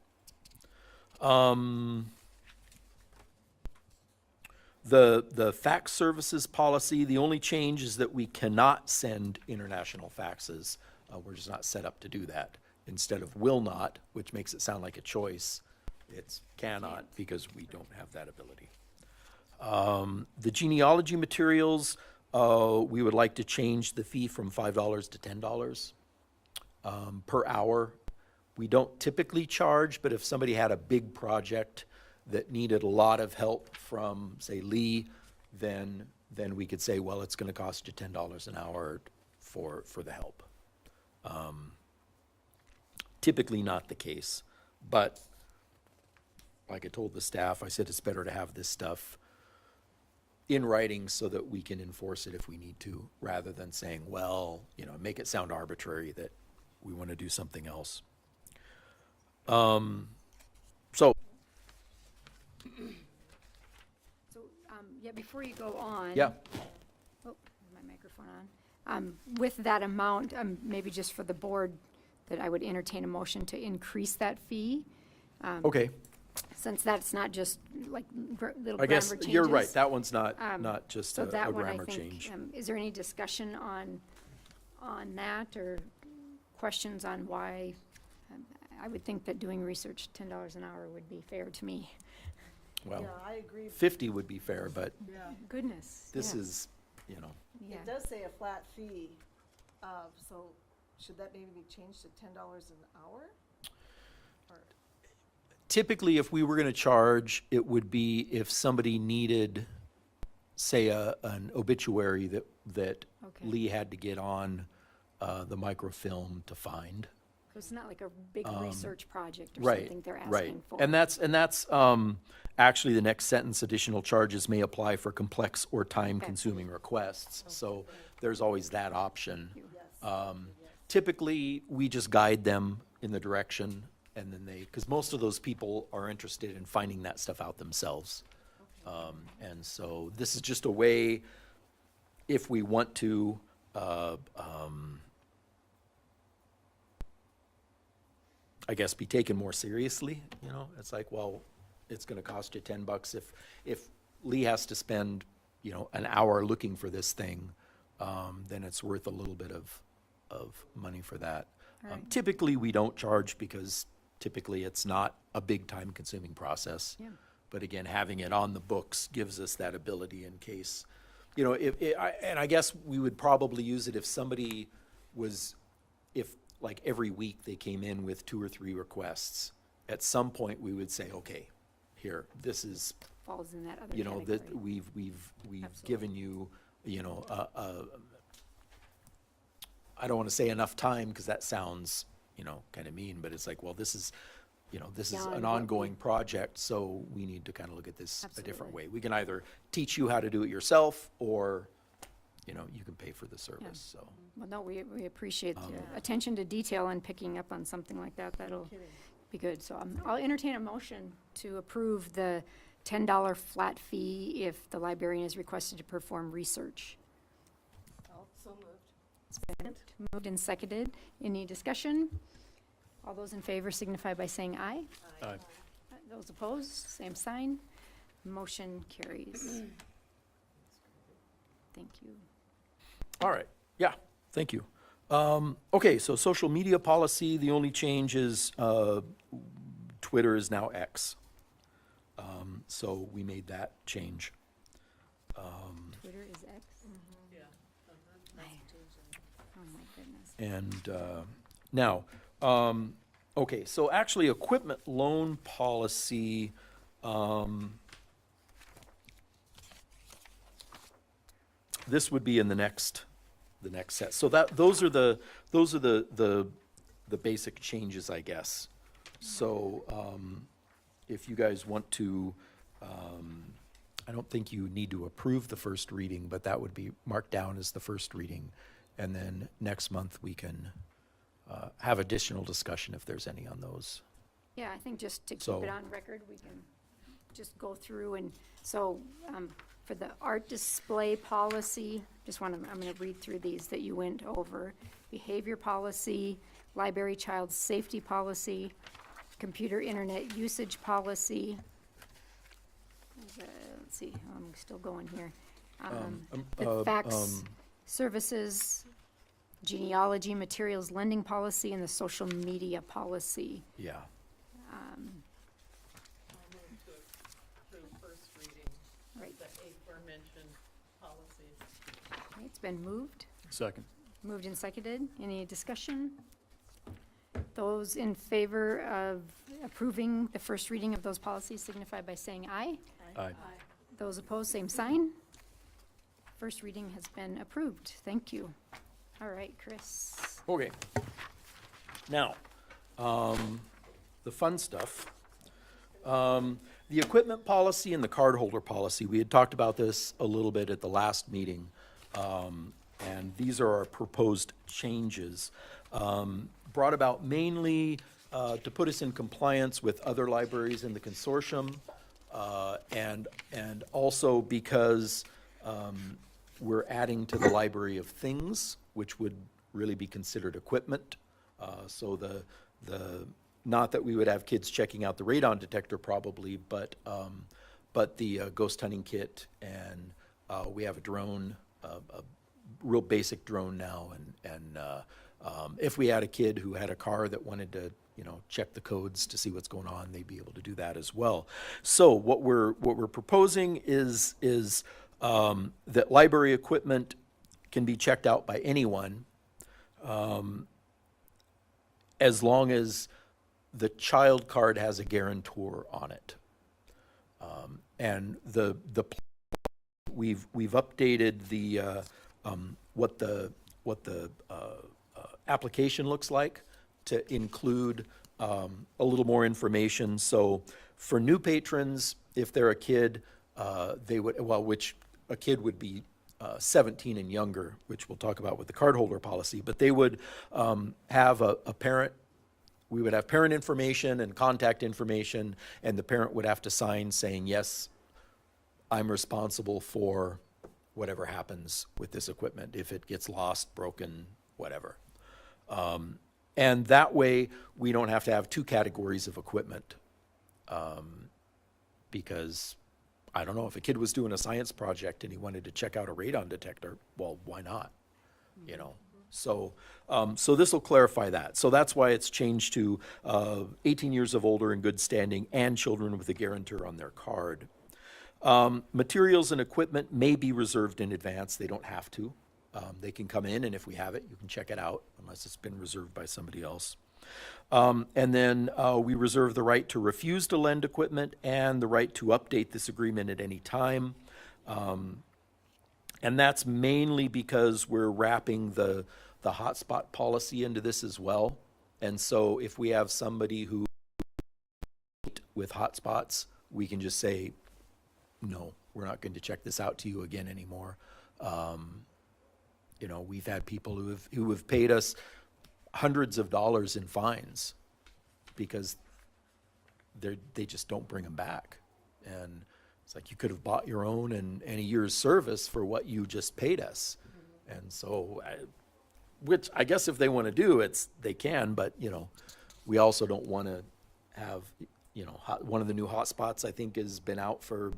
The fax services policy, the only change is that we cannot send international faxes. We're just not set up to do that. Instead of will not, which makes it sound like a choice, it's cannot because we don't have that ability. The genealogy materials, we would like to change the fee from $5 to $10 per hour. We don't typically charge, but if somebody had a big project that needed a lot of help from, say, Lee, then we could say, well, it's going to cost you $10 an hour for the help. Typically not the case, but like I told the staff, I said it's better to have this stuff in writing so that we can enforce it if we need to, rather than saying, well, you know, make it sound arbitrary that we want to do something else. So, So, yeah, before you go on. yeah, Oh, is my microphone on? With that amount, maybe just for the board, that I would entertain a motion to increase that fee, okay. since that's not just like little I guess grammar changes. you're right. That one's not just So a that one, I grammar think, change. is there any discussion on that, or questions on why? I would think that doing research, $10 an hour would be fair to me. Well, Yeah, I agree. 50 would be fair, but Goodness. this yeah, is, you know, yeah. It does say a flat fee, so should that maybe be changed to $10 an hour? Or, typically, if we were going to charge, it would be if somebody needed, say, an obituary that Okay. Lee had to get on the microfilm to find. So it's not like a big research project or Right, something they're right. asking for. And that's actually the next sentence, additional charges may apply for complex or time-consuming requests. So there's always that option. Typically, we just guide them in the direction, and then because most of those people are interested in finding that stuff out themselves. And so this is just a way, if we want to, I guess, be taken more seriously, you know? It's like, well, it's gonna cost you $10 if Lee has to spend, you know, an hour looking for this thing, then it's worth a little bit of money for that. Right. Typically, we don't charge because typically it's not a big time-consuming process. Yeah. But again, having it on the books gives us that ability in case, you know, and I guess we would probably use it if somebody was, if like every week they came in with 2 or 3 requests, at some point we would say, okay, here, this is, Falls in that other you know, category. that we've Absolutely. given you, you know, I don't want to say enough time because that sounds, you know, kind of mean, but it's like, well, this is, you know, this is Beyond an what we- ongoing project, so we need to kind of look at this a different Absolutely. way. We can either teach you how to do it yourself, or, you know, you can pay for the service, so. Well, no, we appreciate the attention to detail and picking up on something like that. That'll be good. So I'll entertain a motion to approve the $10 flat fee if the librarian is requested to perform research. So moved. Moved and seconded. Any discussion? All those in favor signify by saying aye. Aye. Those opposed, same sign. Motion carries. Thank you. All right, yeah, thank you. Okay, so social media policy, the only change is, Twitter is now X. So we made that change. Twitter is X? Yeah. Oh, my goodness. And now, okay, so actually, equipment loan policy, this would be in the next set. So those are the basic changes, I guess. So, if you guys want to, I don't think you need to approve the first reading, but that would be marked down as the first reading. And then next month, we can have additional discussion if there's any on those. Yeah, I think just to keep So- it on record, we can just go through and, so, for the art display policy, I'm gonna read through these that you went over. Behavior policy, library child safety policy, computer internet usage policy. Let's see, I'm still going here. The fax services, genealogy, materials lending policy, and the social media policy. Yeah. I'll move to approve first reading, Right, the aforementioned policies. okay, it's been moved. Second. Moved and seconded. Any discussion? Those in favor of approving the first reading of those policies signify by saying aye. Aye. Those opposed, same sign. First reading has been approved. Thank you. All right, Chris. Okay. Now, the fun stuff. The equipment policy and the cardholder policy, we had talked about this a little bit at the last meeting. And these are our proposed changes. Brought about mainly to put us in compliance with other libraries in the consortium. And also because we're adding to the library of things, which would really be considered equipment. So not that we would have kids checking out the radon detector probably, but the ghost hunting kit, and we have a drone, a real basic drone now, and if we had a kid who had a car that wanted to, check the codes to see what's going on, they'd be able to do that as well. So what we're proposing is that library equipment can be checked out by anyone, as long as the child card has a guarantor on it. And we've updated the what the application looks like to include a little more information. So for new patrons, if they're a kid, which a kid would be 17 and younger, which we'll talk about with the cardholder policy, but they would have a parent. We would have parent information and contact information, and the parent would have to sign saying, yes, I'm responsible for whatever happens with this equipment, if it gets lost, broken, whatever. And that way, we don't have to have two categories of equipment. Because, I don't know, if a kid was doing a science project and he wanted to check out a radon detector, well, why not? So this will clarify that. So that's why it's changed to 18 years of older in good standing and children with a guarantor on their card. Materials and equipment may be reserved in advance. They don't have to. They can come in, and if we have it, you can check it out, unless it's been reserved by somebody else. And then we reserve the right to refuse to lend equipment and the right to update this agreement at any time. And that's mainly because we're wrapping the hotspot policy into this as well. And so if we have somebody who with hotspots, we can just say, no, we're not going to check this out to you again anymore. We've had people who have paid us hundreds of dollars in fines because they just don't bring them back. And it's like, you could have bought your own and a year's service for what you just paid us. And so, which I guess if they want to do, they can, but, we also don't want to have, one of the new hotspots, I think, has been out for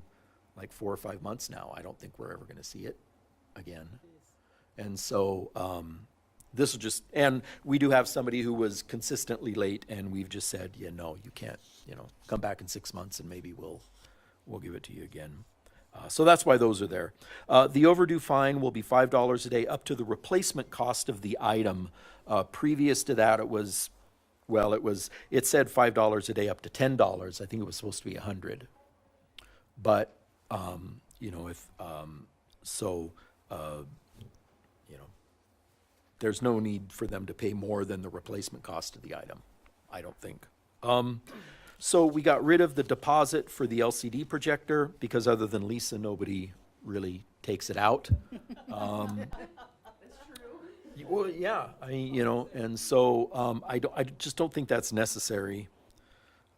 like 4 or 5 months now. I don't think we're ever going to see it again. And so, this will just, and we do have somebody who was consistently late, and we've just said, yeah, no, you can't, come back in 6 months and maybe we'll give it to you again. So that's why those are there. The overdue fine will be $5 a day up to the replacement cost of the item. Previous to that, it said $5 a day up to $10. I think it was supposed to be $100. But, there's no need for them to pay more than the replacement cost of the item, I don't think. So we got rid of the deposit for the LCD projector because other than Lisa, nobody really takes it out. Well, yeah, and so I just don't think that's necessary.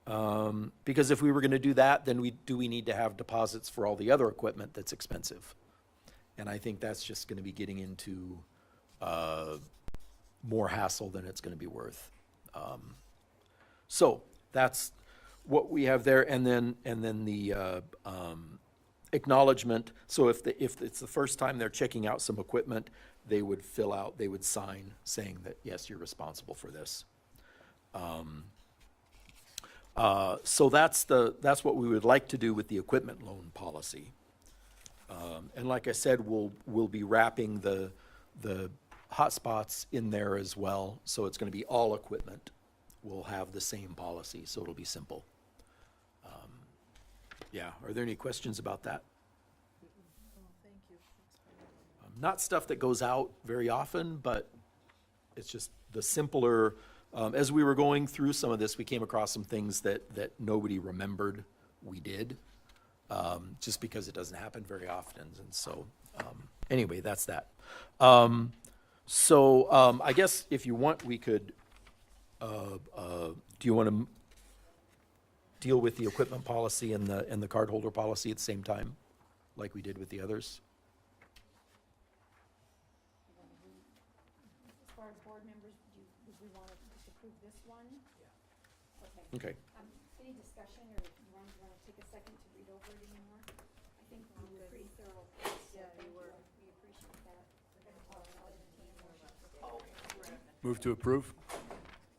Because if we were going to do that, then we need to have deposits for all the other equipment that's expensive. And I think that's just going to be getting into more hassle than it's going to be worth. So that's what we have there, and then the acknowledgement. So if it's the first time they're checking out some equipment, they would sign saying that, yes, you're responsible for this. So that's what we would like to do with the equipment loan policy. And like I said, we'll be wrapping the hotspots in there as well. So it's going to be all equipment will have the same policy, so it'll be simple. Yeah, are there any questions about that? Thank you. Not stuff that goes out very often, but it's just the simpler As we were going through some of this, we came across some things that nobody remembered we did, just because it doesn't happen very often. And so, anyway, that's that. I guess if you want, we could, do you want to deal with the equipment policy and the cardholder policy at the same time, like we did with the others? As far as board members, would we want to just approve this one? Yeah. Okay. Okay. Any discussion, or you want to take a second to read over it anymore? I think we were pretty thorough. Yeah, you were. We appreciate that. Move to approve?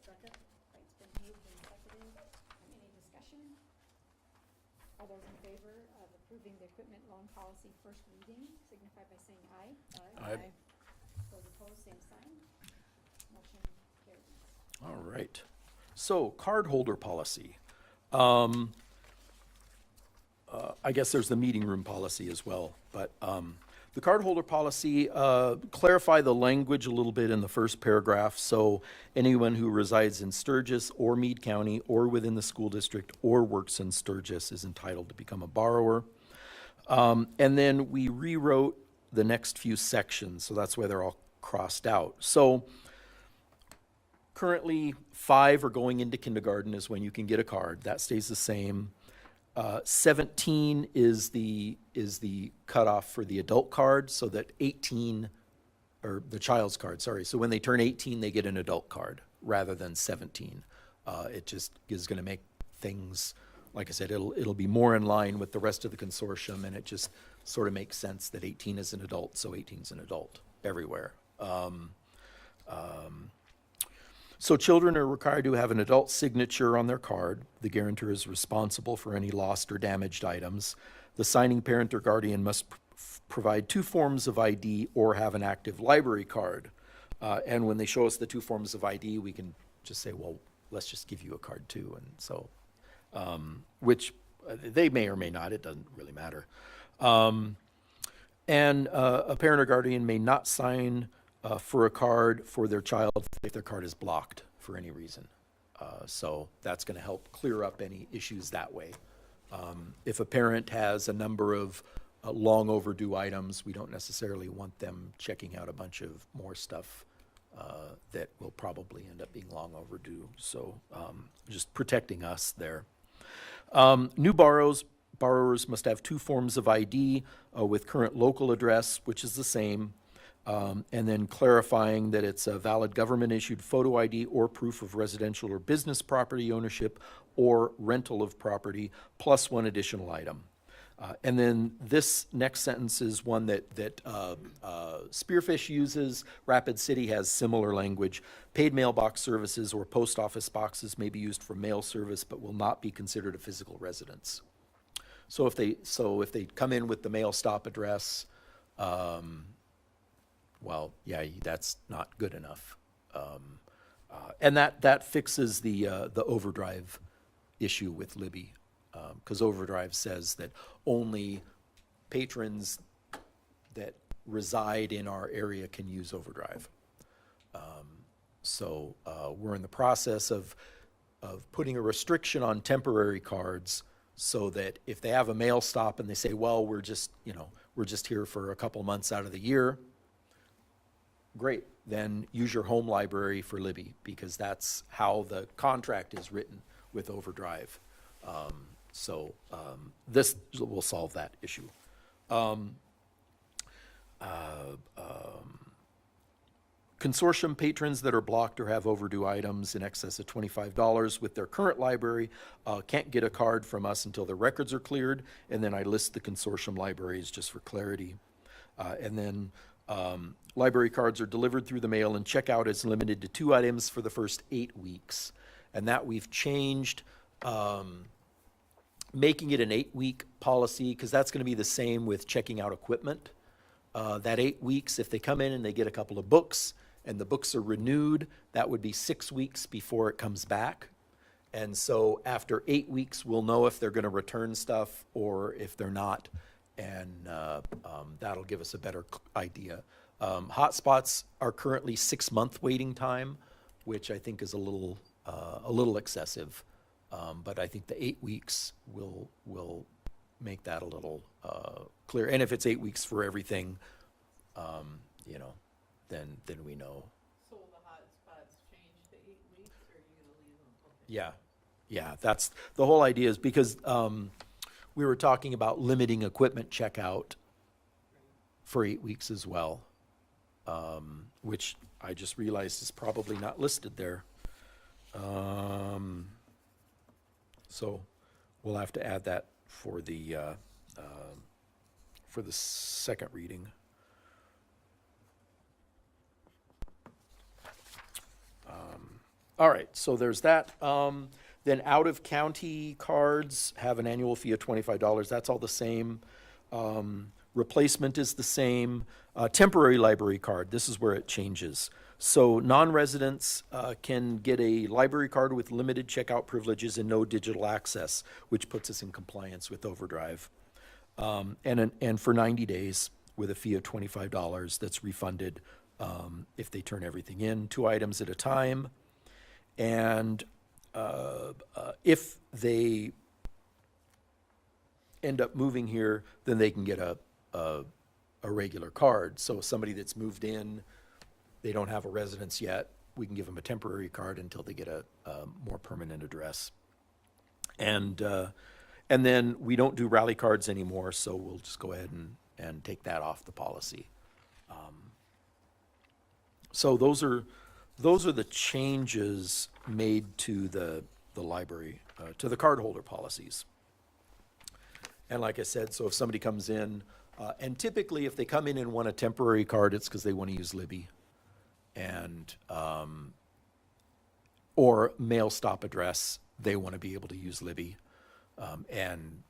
Second? It's been moved and seconded. Any discussion? All those in favor of approving the equipment loan policy first reading, signify by saying aye. Aye. Those opposed, same sign. Motion carries. All right. So, cardholder policy. I guess there's the meeting room policy as well, but the cardholder policy, clarify the language a little bit in the first paragraph. So anyone who resides in Sturgis or Meade County or within the school district or works in Sturgis is entitled to become a borrower. And then we rewrote the next few sections, so that's why they're all crossed out. So currently, 5 or going into kindergarten is when you can get a card. That stays the same. 17 is the cutoff for the adult card, so that 18, or the child's card, sorry. So when they turn 18, they get an adult card rather than 17. It just is going to make things, like I said, it'll be more in line with the rest of the consortium, and it just sort of makes sense that 18 is an adult, so 18 is an adult everywhere. So children are required to have an adult signature on their card. The guarantor is responsible for any lost or damaged items. The signing parent or guardian must provide 2 forms of ID or have an active library card. And when they show us the 2 forms of ID, we can just say, well, let's just give you a card too. And so, which they may or may not, it doesn't really matter. And a parent or guardian may not sign for a card for their child if their card is blocked for any reason. So that's going to help clear up any issues that way. If a parent has a number of long overdue items, we don't necessarily want them checking out a bunch of more stuff that will probably end up being long overdue. So just protecting us there. New borrowers must have 2 forms of ID with current local address, which is the same. And then clarifying that it's a valid government-issued photo ID or proof of residential or business property ownership or rental of property, plus 1 additional item. And then this next sentence is one that Spearfish uses. Rapid City has similar language. Paid mailbox services or post office boxes may be used for mail service, but will not be considered a physical residence. So if they come in with the mail stop address, well, yeah, that's not good enough. And that fixes the overdrive issue with Libby, because overdrive says that only patrons that reside in our area can use overdrive. So we're in the process of putting a restriction on temporary cards so that if they have a mail stop and they say, well, we're just here for a couple months out of the year, great, then use your home library for Libby, because that's how the contract is written with Overdrive. This will solve that issue. Consortium patrons that are blocked or have overdue items in excess of $25 with their current library can't get a card from us until their records are cleared, and then I list the consortium libraries just for clarity. And then library cards are delivered through the mail, and checkout is limited to 2 items for the first 8 weeks. And that we've changed, making it an 8-week policy, because that's going to be the same with checking out equipment. That 8 weeks, if they come in and they get a couple of books and the books are renewed, that would be 6 weeks before it comes back. And so after 8 weeks, we'll know if they're going to return stuff or if they're not. And that'll give us a better idea. Hotspots are currently 6-month waiting time. which I think is a little excessive. But I think the 8 weeks will make that a little clear. And if it's 8 weeks for everything, you know, then we know. So will the hot spots change to 8 weeks, or are you gonna leave them? Okay. Yeah, that's, the whole idea is because we were talking about limiting equipment checkout for 8 weeks as well, which I just realized is probably not listed there. So we'll have to add that for the second reading. All right, so there's that. Then out-of-county cards have an annual fee of $25. That's all the same. Replacement is the same. Temporary library card, this is where it changes. So non-residents can get a library card with limited checkout privileges and no digital access, which puts us in compliance with Overdrive. And for 90 days with a fee of $25 that's refunded if they turn everything in, 2 items at a time. And if they end up moving here, then they can get a regular card. So somebody that's moved in, they don't have a residence yet, we can give them a temporary card until they get a more permanent address. And then we don't do rally cards anymore, so we'll just go ahead and take that off the policy. So those are the changes made to the library, to the cardholder policies. And like I said, so if somebody comes in, and typically if they come in and want a temporary card, it's because they want to use Libby. And, or mail stop address, they want to be able to use Libby. And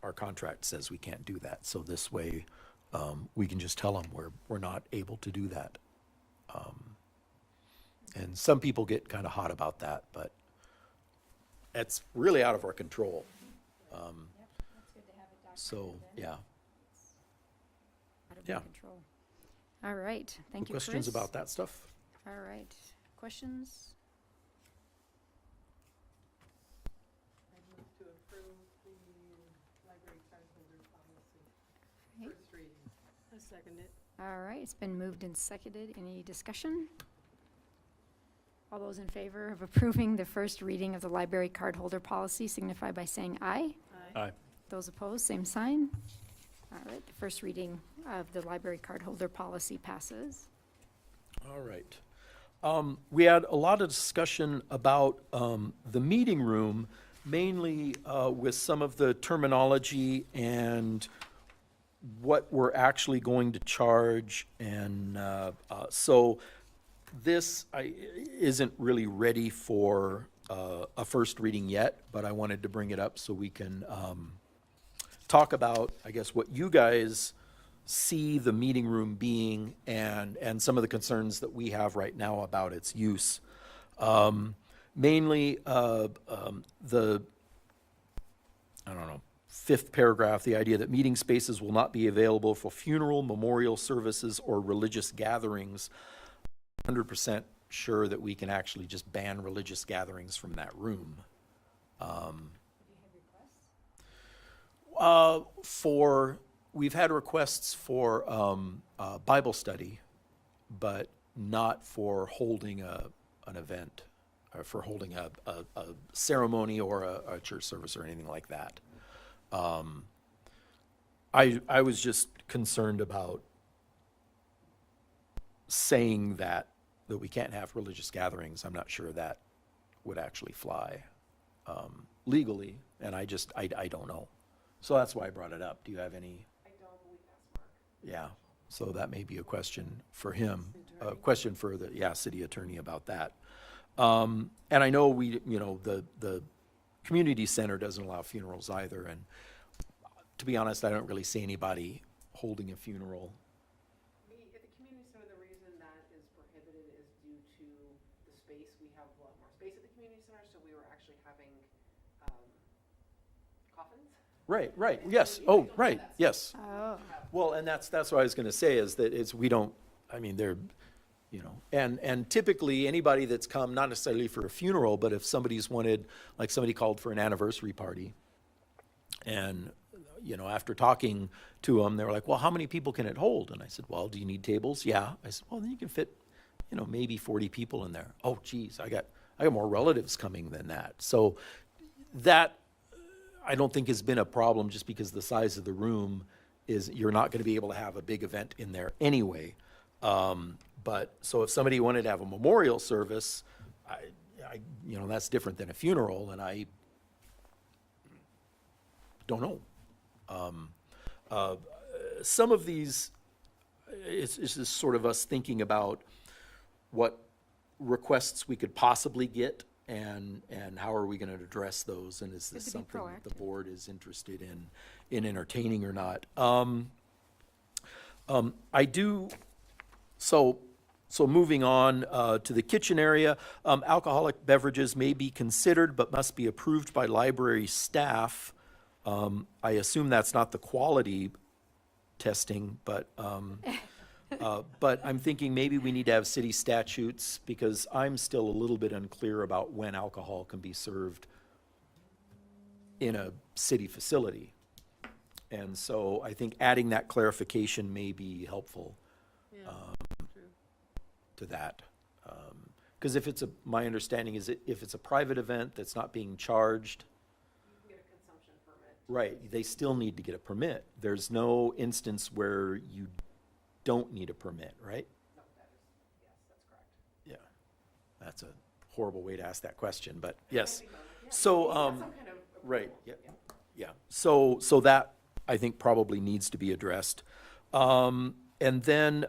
our contract says we can't do that. So this way, we can just tell them we're not able to do that. And some people get kind of hot about that, but it's really out of our control. So, yeah. Out of Yeah. my control. All right, thank you, Chris. Questions about that stuff? All right, questions? I move to approve the library card holder policy, Right. first reading. I second it. All right, it's been moved and seconded. Any discussion? All those in favor of approving the first reading of the library card holder policy signify by saying aye. Aye. Those opposed, same sign. All right, the first reading of the library card holder policy passes. All right. We had a lot of discussion about the meeting room, mainly with some of the terminology and what we're actually going to charge. And so this isn't really ready for a first reading yet, but I wanted to bring it up so we can talk about, I guess, what you guys see the meeting room being and some of the concerns that we have right now about its use. Mainly the, I don't know, 5th paragraph, the idea that meeting spaces will not be available for funeral, memorial services, or religious gatherings. 100% sure that we can actually just ban religious gatherings from that room. We've had requests for Bible study, but not for holding an event, or for holding a ceremony or a church service or anything like that. I was just concerned about saying that we can't have religious gatherings. I'm not sure that would actually fly legally, and I don't know. So that's why I brought it up. Do you have any? I don't believe that's Mark. Yeah, so that may be a question for him, a question for the, city attorney about that. And I know the community center doesn't allow funerals either, and to be honest, I don't really see anybody holding a funeral. At the community center, the reason that is prohibited is due to the space. We have a lot more space at the community center, so we were actually having coffins. Right, yes, oh, right, yes. Oh, Well, and that's what I was gonna say, is that we don't, you know, and typically anybody that's come, not necessarily for a funeral, but if somebody's wanted, like somebody called for an anniversary party, and, you know, after talking to them, they were like, well, how many people can it hold? And I said, well, do you need tables? Yeah. I said, well, then you can fit, you know, maybe 40 people in there. Oh, geez, I got more relatives coming than that. So that, I don't think has been a problem, just because the size of the room is, you're not going to be able to have a big event in there anyway. But, so if somebody wanted to have a memorial service, you know, that's different than a funeral, and I don't know. Some of these, it's just sort of us thinking about what requests we could possibly get, and how are we going to address those, and is this Good to be something that the proactive. board is interested in entertaining or not? I do, so moving on to the kitchen area, alcoholic beverages may be considered but must be approved by library staff. I assume that's not the quality testing, but I'm thinking maybe we need to have city statutes, because I'm still a little bit unclear about when alcohol can be served in a city facility. And so I think adding that clarification may be helpful Yeah, true. to that. Because if it's my understanding is if it's a private event that's not being charged, You can get a consumption permit. right, they still need to get a permit. There's no instance where you don't need a permit, right? No, that is, yes, that's correct. Yeah. That's a horrible way to ask that question, but yes. So, Some kind of right, approval. yeah, yeah. So that, I think, probably needs to be addressed. And then,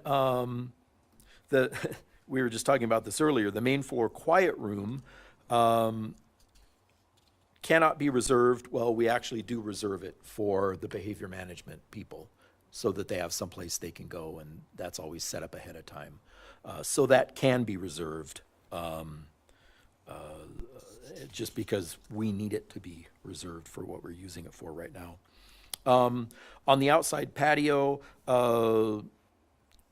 we were just talking about this earlier, the main floor quiet room, cannot be reserved. Well, we actually do reserve it for the behavior management people, so that they have someplace they can go, and that's always set up ahead of time. So that can be reserved, just because we need it to be reserved for what we're using it for right now. On the outside patio,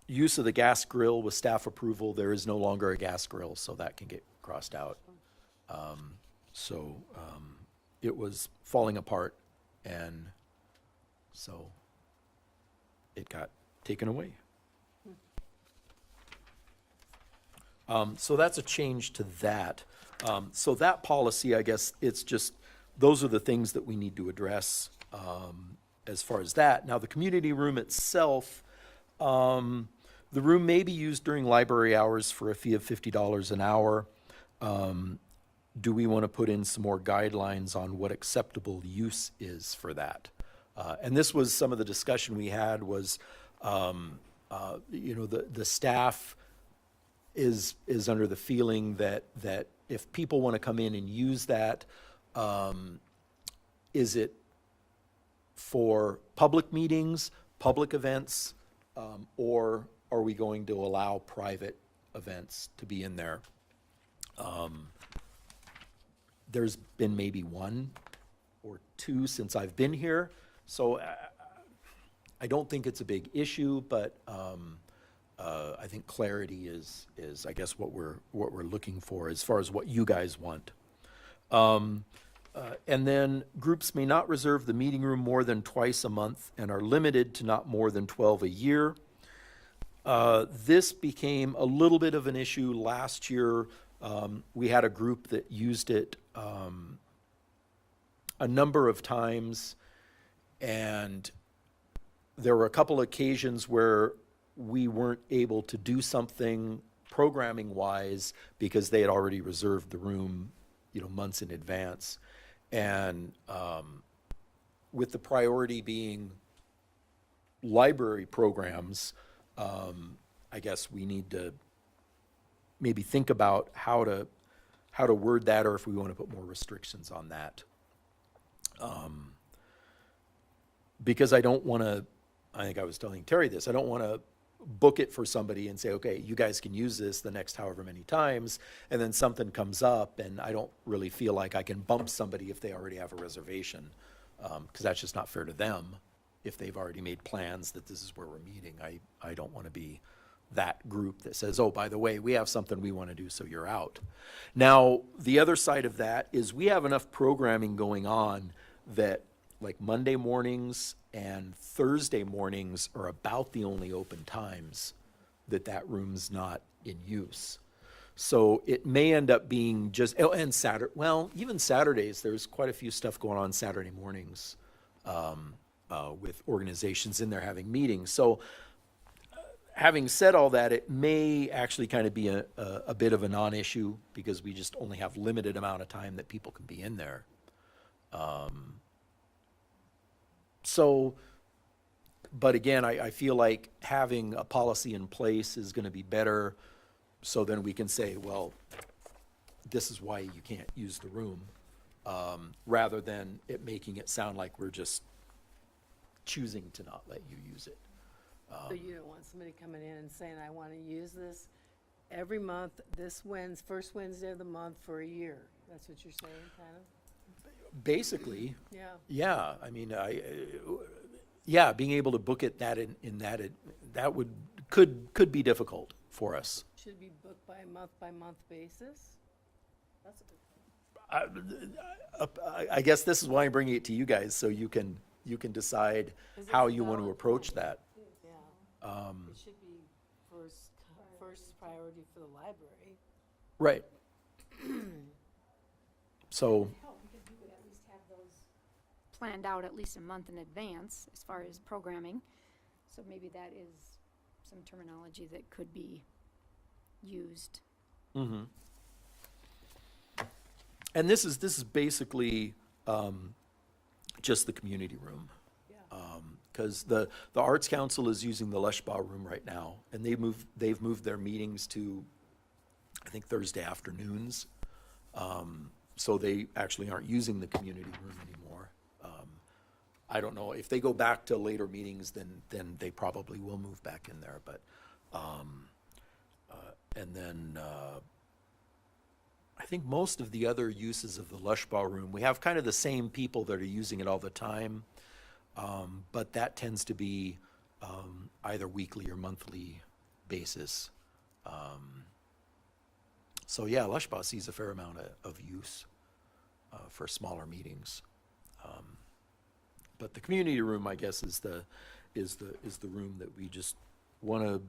use of the gas grill with staff approval, there is no longer a gas grill, so that can get crossed out. It was falling apart, and so it got taken away. So that's a change to that. So that policy, I guess, it's just, those are the things that we need to address as far as that. Now, the community room itself, the room may be used during library hours for a fee of $50 an hour. Do we want to put in some more guidelines on what acceptable use is for that? And this was some of the discussion we had was, you know, the staff is under the feeling that if people want to come in and use that, is it for public meetings, public events, or are we going to allow private events to be in there? There's been maybe one or two since I've been here, so I don't think it's a big issue, but I think clarity is I guess what we're looking for as far as what you guys want. And then groups may not reserve the meeting room more than twice a month and are limited to not more than 12 a year. This became a little bit of an issue last year. We had a group that used it a number of times, and there were a couple occasions where we weren't able to do something programming-wise because they had already reserved the room, you know, months in advance. And with the priority being library programs, I guess we need to maybe think about how to word that, or if we want to put more restrictions on that. Because I don't want to, I think I was telling Terry this, I don't want to book it for somebody and say, okay, you guys can use this the next however many times, and then something comes up and I don't really feel like I can bump somebody if they already have a reservation, because that's just not fair to them if they've already made plans that this is where we're meeting. I don't want to be that group that says, oh, by the way, we have something we want to do, so you're out. Now, the other side of that is we have enough programming going on that like Monday mornings and Thursday mornings are about the only open times that that room's not in use. So it may end up being just, oh, and Saturday, well, even Saturdays, there's quite a few stuff going on Saturday mornings with organizations in there having meetings. So having said all that, it may actually kind of be a bit of a non-issue because we just only have limited amount of time that people can be in there. But again, I feel like having a policy in place is going to be better. So then we can say, well, this is why you can't use the room, rather than it making it sound like we're just choosing to not let you use it. So you don't want somebody coming in and saying, I want to use this every month, this first Wednesday of the month for a year. That's what you're saying, kind of? Basically, Yeah. yeah, I mean, being able to book it that could be difficult for us. Should be booked by month basis? That's a good I guess this is why I'm bringing it to you guys, so you can decide Is how this a you want to valid approach point? that. Yeah. It should be first priority for the library. Right. So, Because we would at least have those planned out at least a month in advance as far as programming. So maybe that is some terminology that could be used. and this is basically just the community room. Yeah. Because the Arts Council is using the Leshbaugh room right now, and they've moved their meetings to, I think, Thursday afternoons. So they actually aren't using the community room anymore. I don't know, if they go back to later meetings, then they probably will move back in there, but, and then, I think most of the other uses of the Leshbaugh room, we have kind of the same people that are using it all the time, but that tends to be either weekly or monthly basis. So yeah, Leshbaugh sees a fair amount of use for smaller meetings. But the community room, I guess, is the room that we just want to,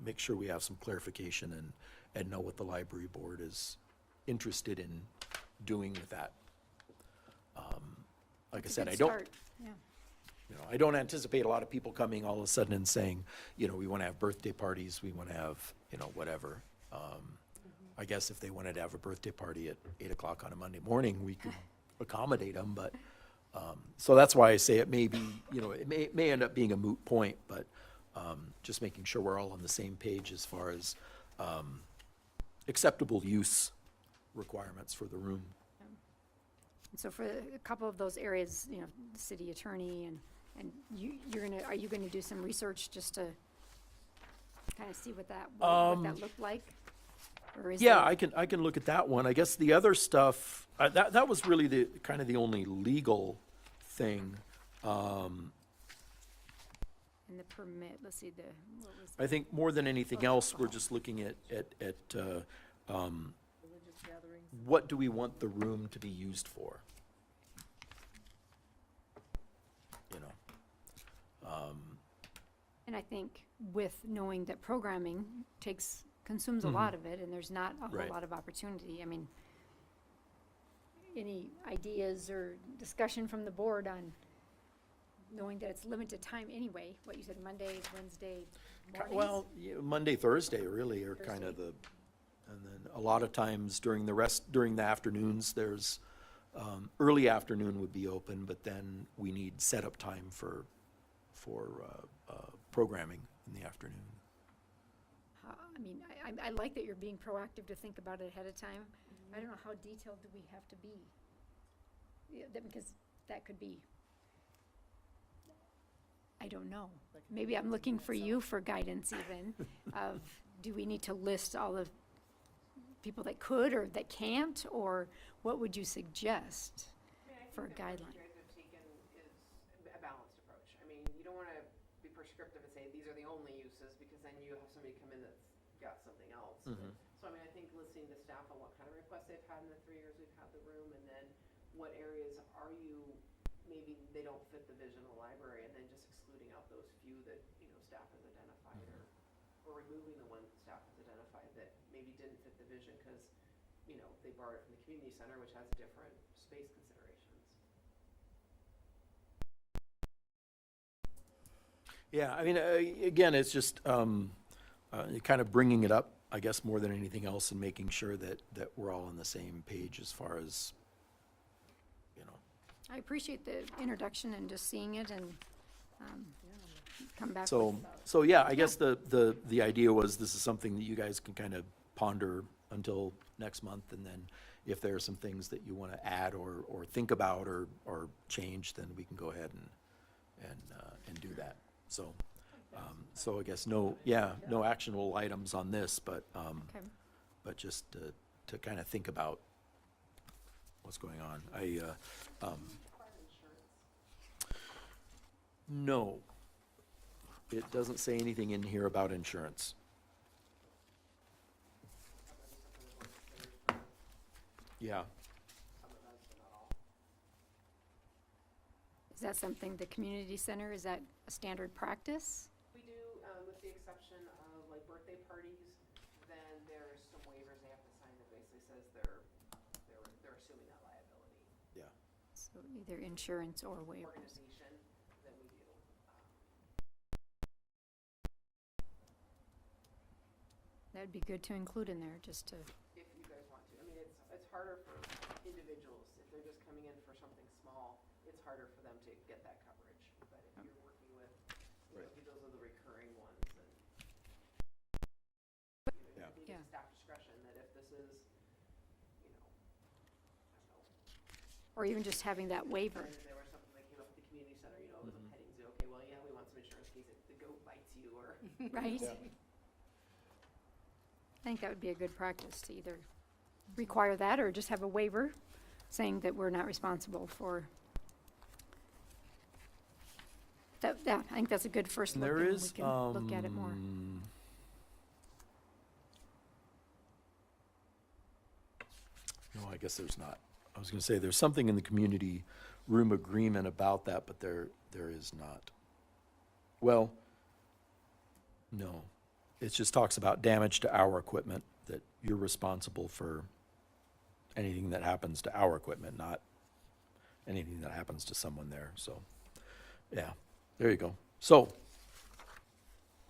make sure we have some clarification and know what the library board is interested in doing with that. Like I It's a said, good I don't, start, yeah. I don't anticipate a lot of people coming all of a sudden and saying, we want to have birthday parties, we want to have, whatever. I guess if they wanted to have a birthday party at 8:00 on a Monday morning, we could accommodate them, but, so that's why I say it may be, it may end up being a moot point, but, just making sure we're all on the same page as far as, acceptable use requirements for the room. And so for a couple of those areas, the city attorney and are you gonna do some research just to kind of see what that looked like? Or is Yeah, there- I can look at that one. I guess the other stuff, that was really the, kind of the only legal thing. And the permit, let's see, what was, I think more than anything else, we're just looking at, Religious gatherings. what do we want the room to be used for? and I think with knowing that programming consumes a lot of it, and there's not a Right. whole lot of opportunity, I mean, any ideas or discussion from the board on knowing that it's limited time anyway, what you said, Monday, Wednesday mornings? Well, yeah, Monday, Thursday really are kind of the, and then a lot of times during the afternoons, there's, early afternoon would be open, but then we need setup time for programming in the afternoon. I mean, I like that you're being proactive to think about it ahead of time. I don't know, how detailed do we have to be? Yeah, because that could be, I don't know. Maybe I'm looking for you for guidance even, of, do we need to list all the people that could or that can't, or what would you suggest for a guideline? You guys have taken is a balanced approach. I mean, you don't want to be prescriptive and say, these are the only uses, because then you have somebody come in that's got something else. So I mean, I think listening to staff on what kind of requests they've had in the 3 years we've had the room, and then what areas are you, maybe they don't fit the vision of the library, and then just excluding out those few that, you know, staff has identified, or removing the ones that staff has identified that maybe didn't fit the vision because, you know, they borrowed it from the community center, which has different space considerations. Yeah, I mean, again, it's just kind of bringing it up, I guess, more than anything else, and making sure that we're all on the same page as far as, you know. I appreciate the introduction and just seeing it and come back So, with, so yeah, I guess the idea was this is something that you guys can kind of ponder until next month, and then if there are some things that you want to add or think about or change, then we can go ahead and do that. So, so I guess no actionable items on this, but okay. but just to kind of think about what's going on. No, it doesn't say anything in here about insurance. Yeah, Is that something, the community center, is that a standard practice? We do, with the exception of like birthday parties, then there's some waivers they have to sign that basically says they're assuming that liability. yeah. So either insurance or waivers. Organization, then we do. That'd be good to include in there, just to, If you guys want to. I mean, it's harder for individuals. If they're just coming in for something small, it's harder for them to get that coverage. But if you're working with, you know, those are the recurring ones, and Yeah. I think Yeah. it's staff discretion that if this is, you know, I don't know, or even just having that waiver. if there was something that came up at the community center, you know, it was a petting zoo. Okay, well, yeah, we want some insurance in case the goat bites you, or Right? I think that would be a good practice to either require that or just have a waiver saying that we're not responsible for that. Yeah, I think that's a good first And look. there and is, we can look at it more. No, I guess there's not. I was gonna say, there's something in the community room agreement about that, but there is not. Well, no. It just talks about damage to our equipment, that you're responsible for anything that happens to our equipment, not anything that happens to someone there, so, yeah, there you go. So,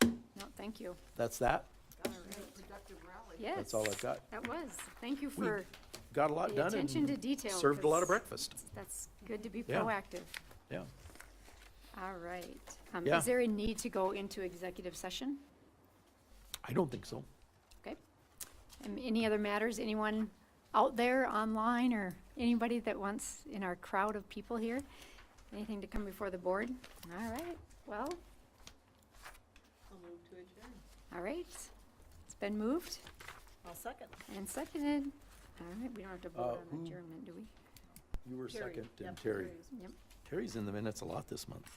No, thank you. that's that. productive rally. Yes. That's all I've got. That was. Thank you for Got a lot the done attention to and detail. served a lot of 'cause breakfast. That's good to be Yeah. proactive. Yeah. All right. Yeah. Is there a need to go into executive session? I don't think so. Okay. Any other matters? Anyone out there online or anybody that wants, in our crowd of people here, anything to come before the board? All right. Well, I'll move to adjourn. all right. It's been moved I'll second. and seconded. All right. We don't have to vote on who- adjournment, do we? You were Terry. second, and Yep, Terry. Terry's. Yep. Terry's in the minutes a lot this month.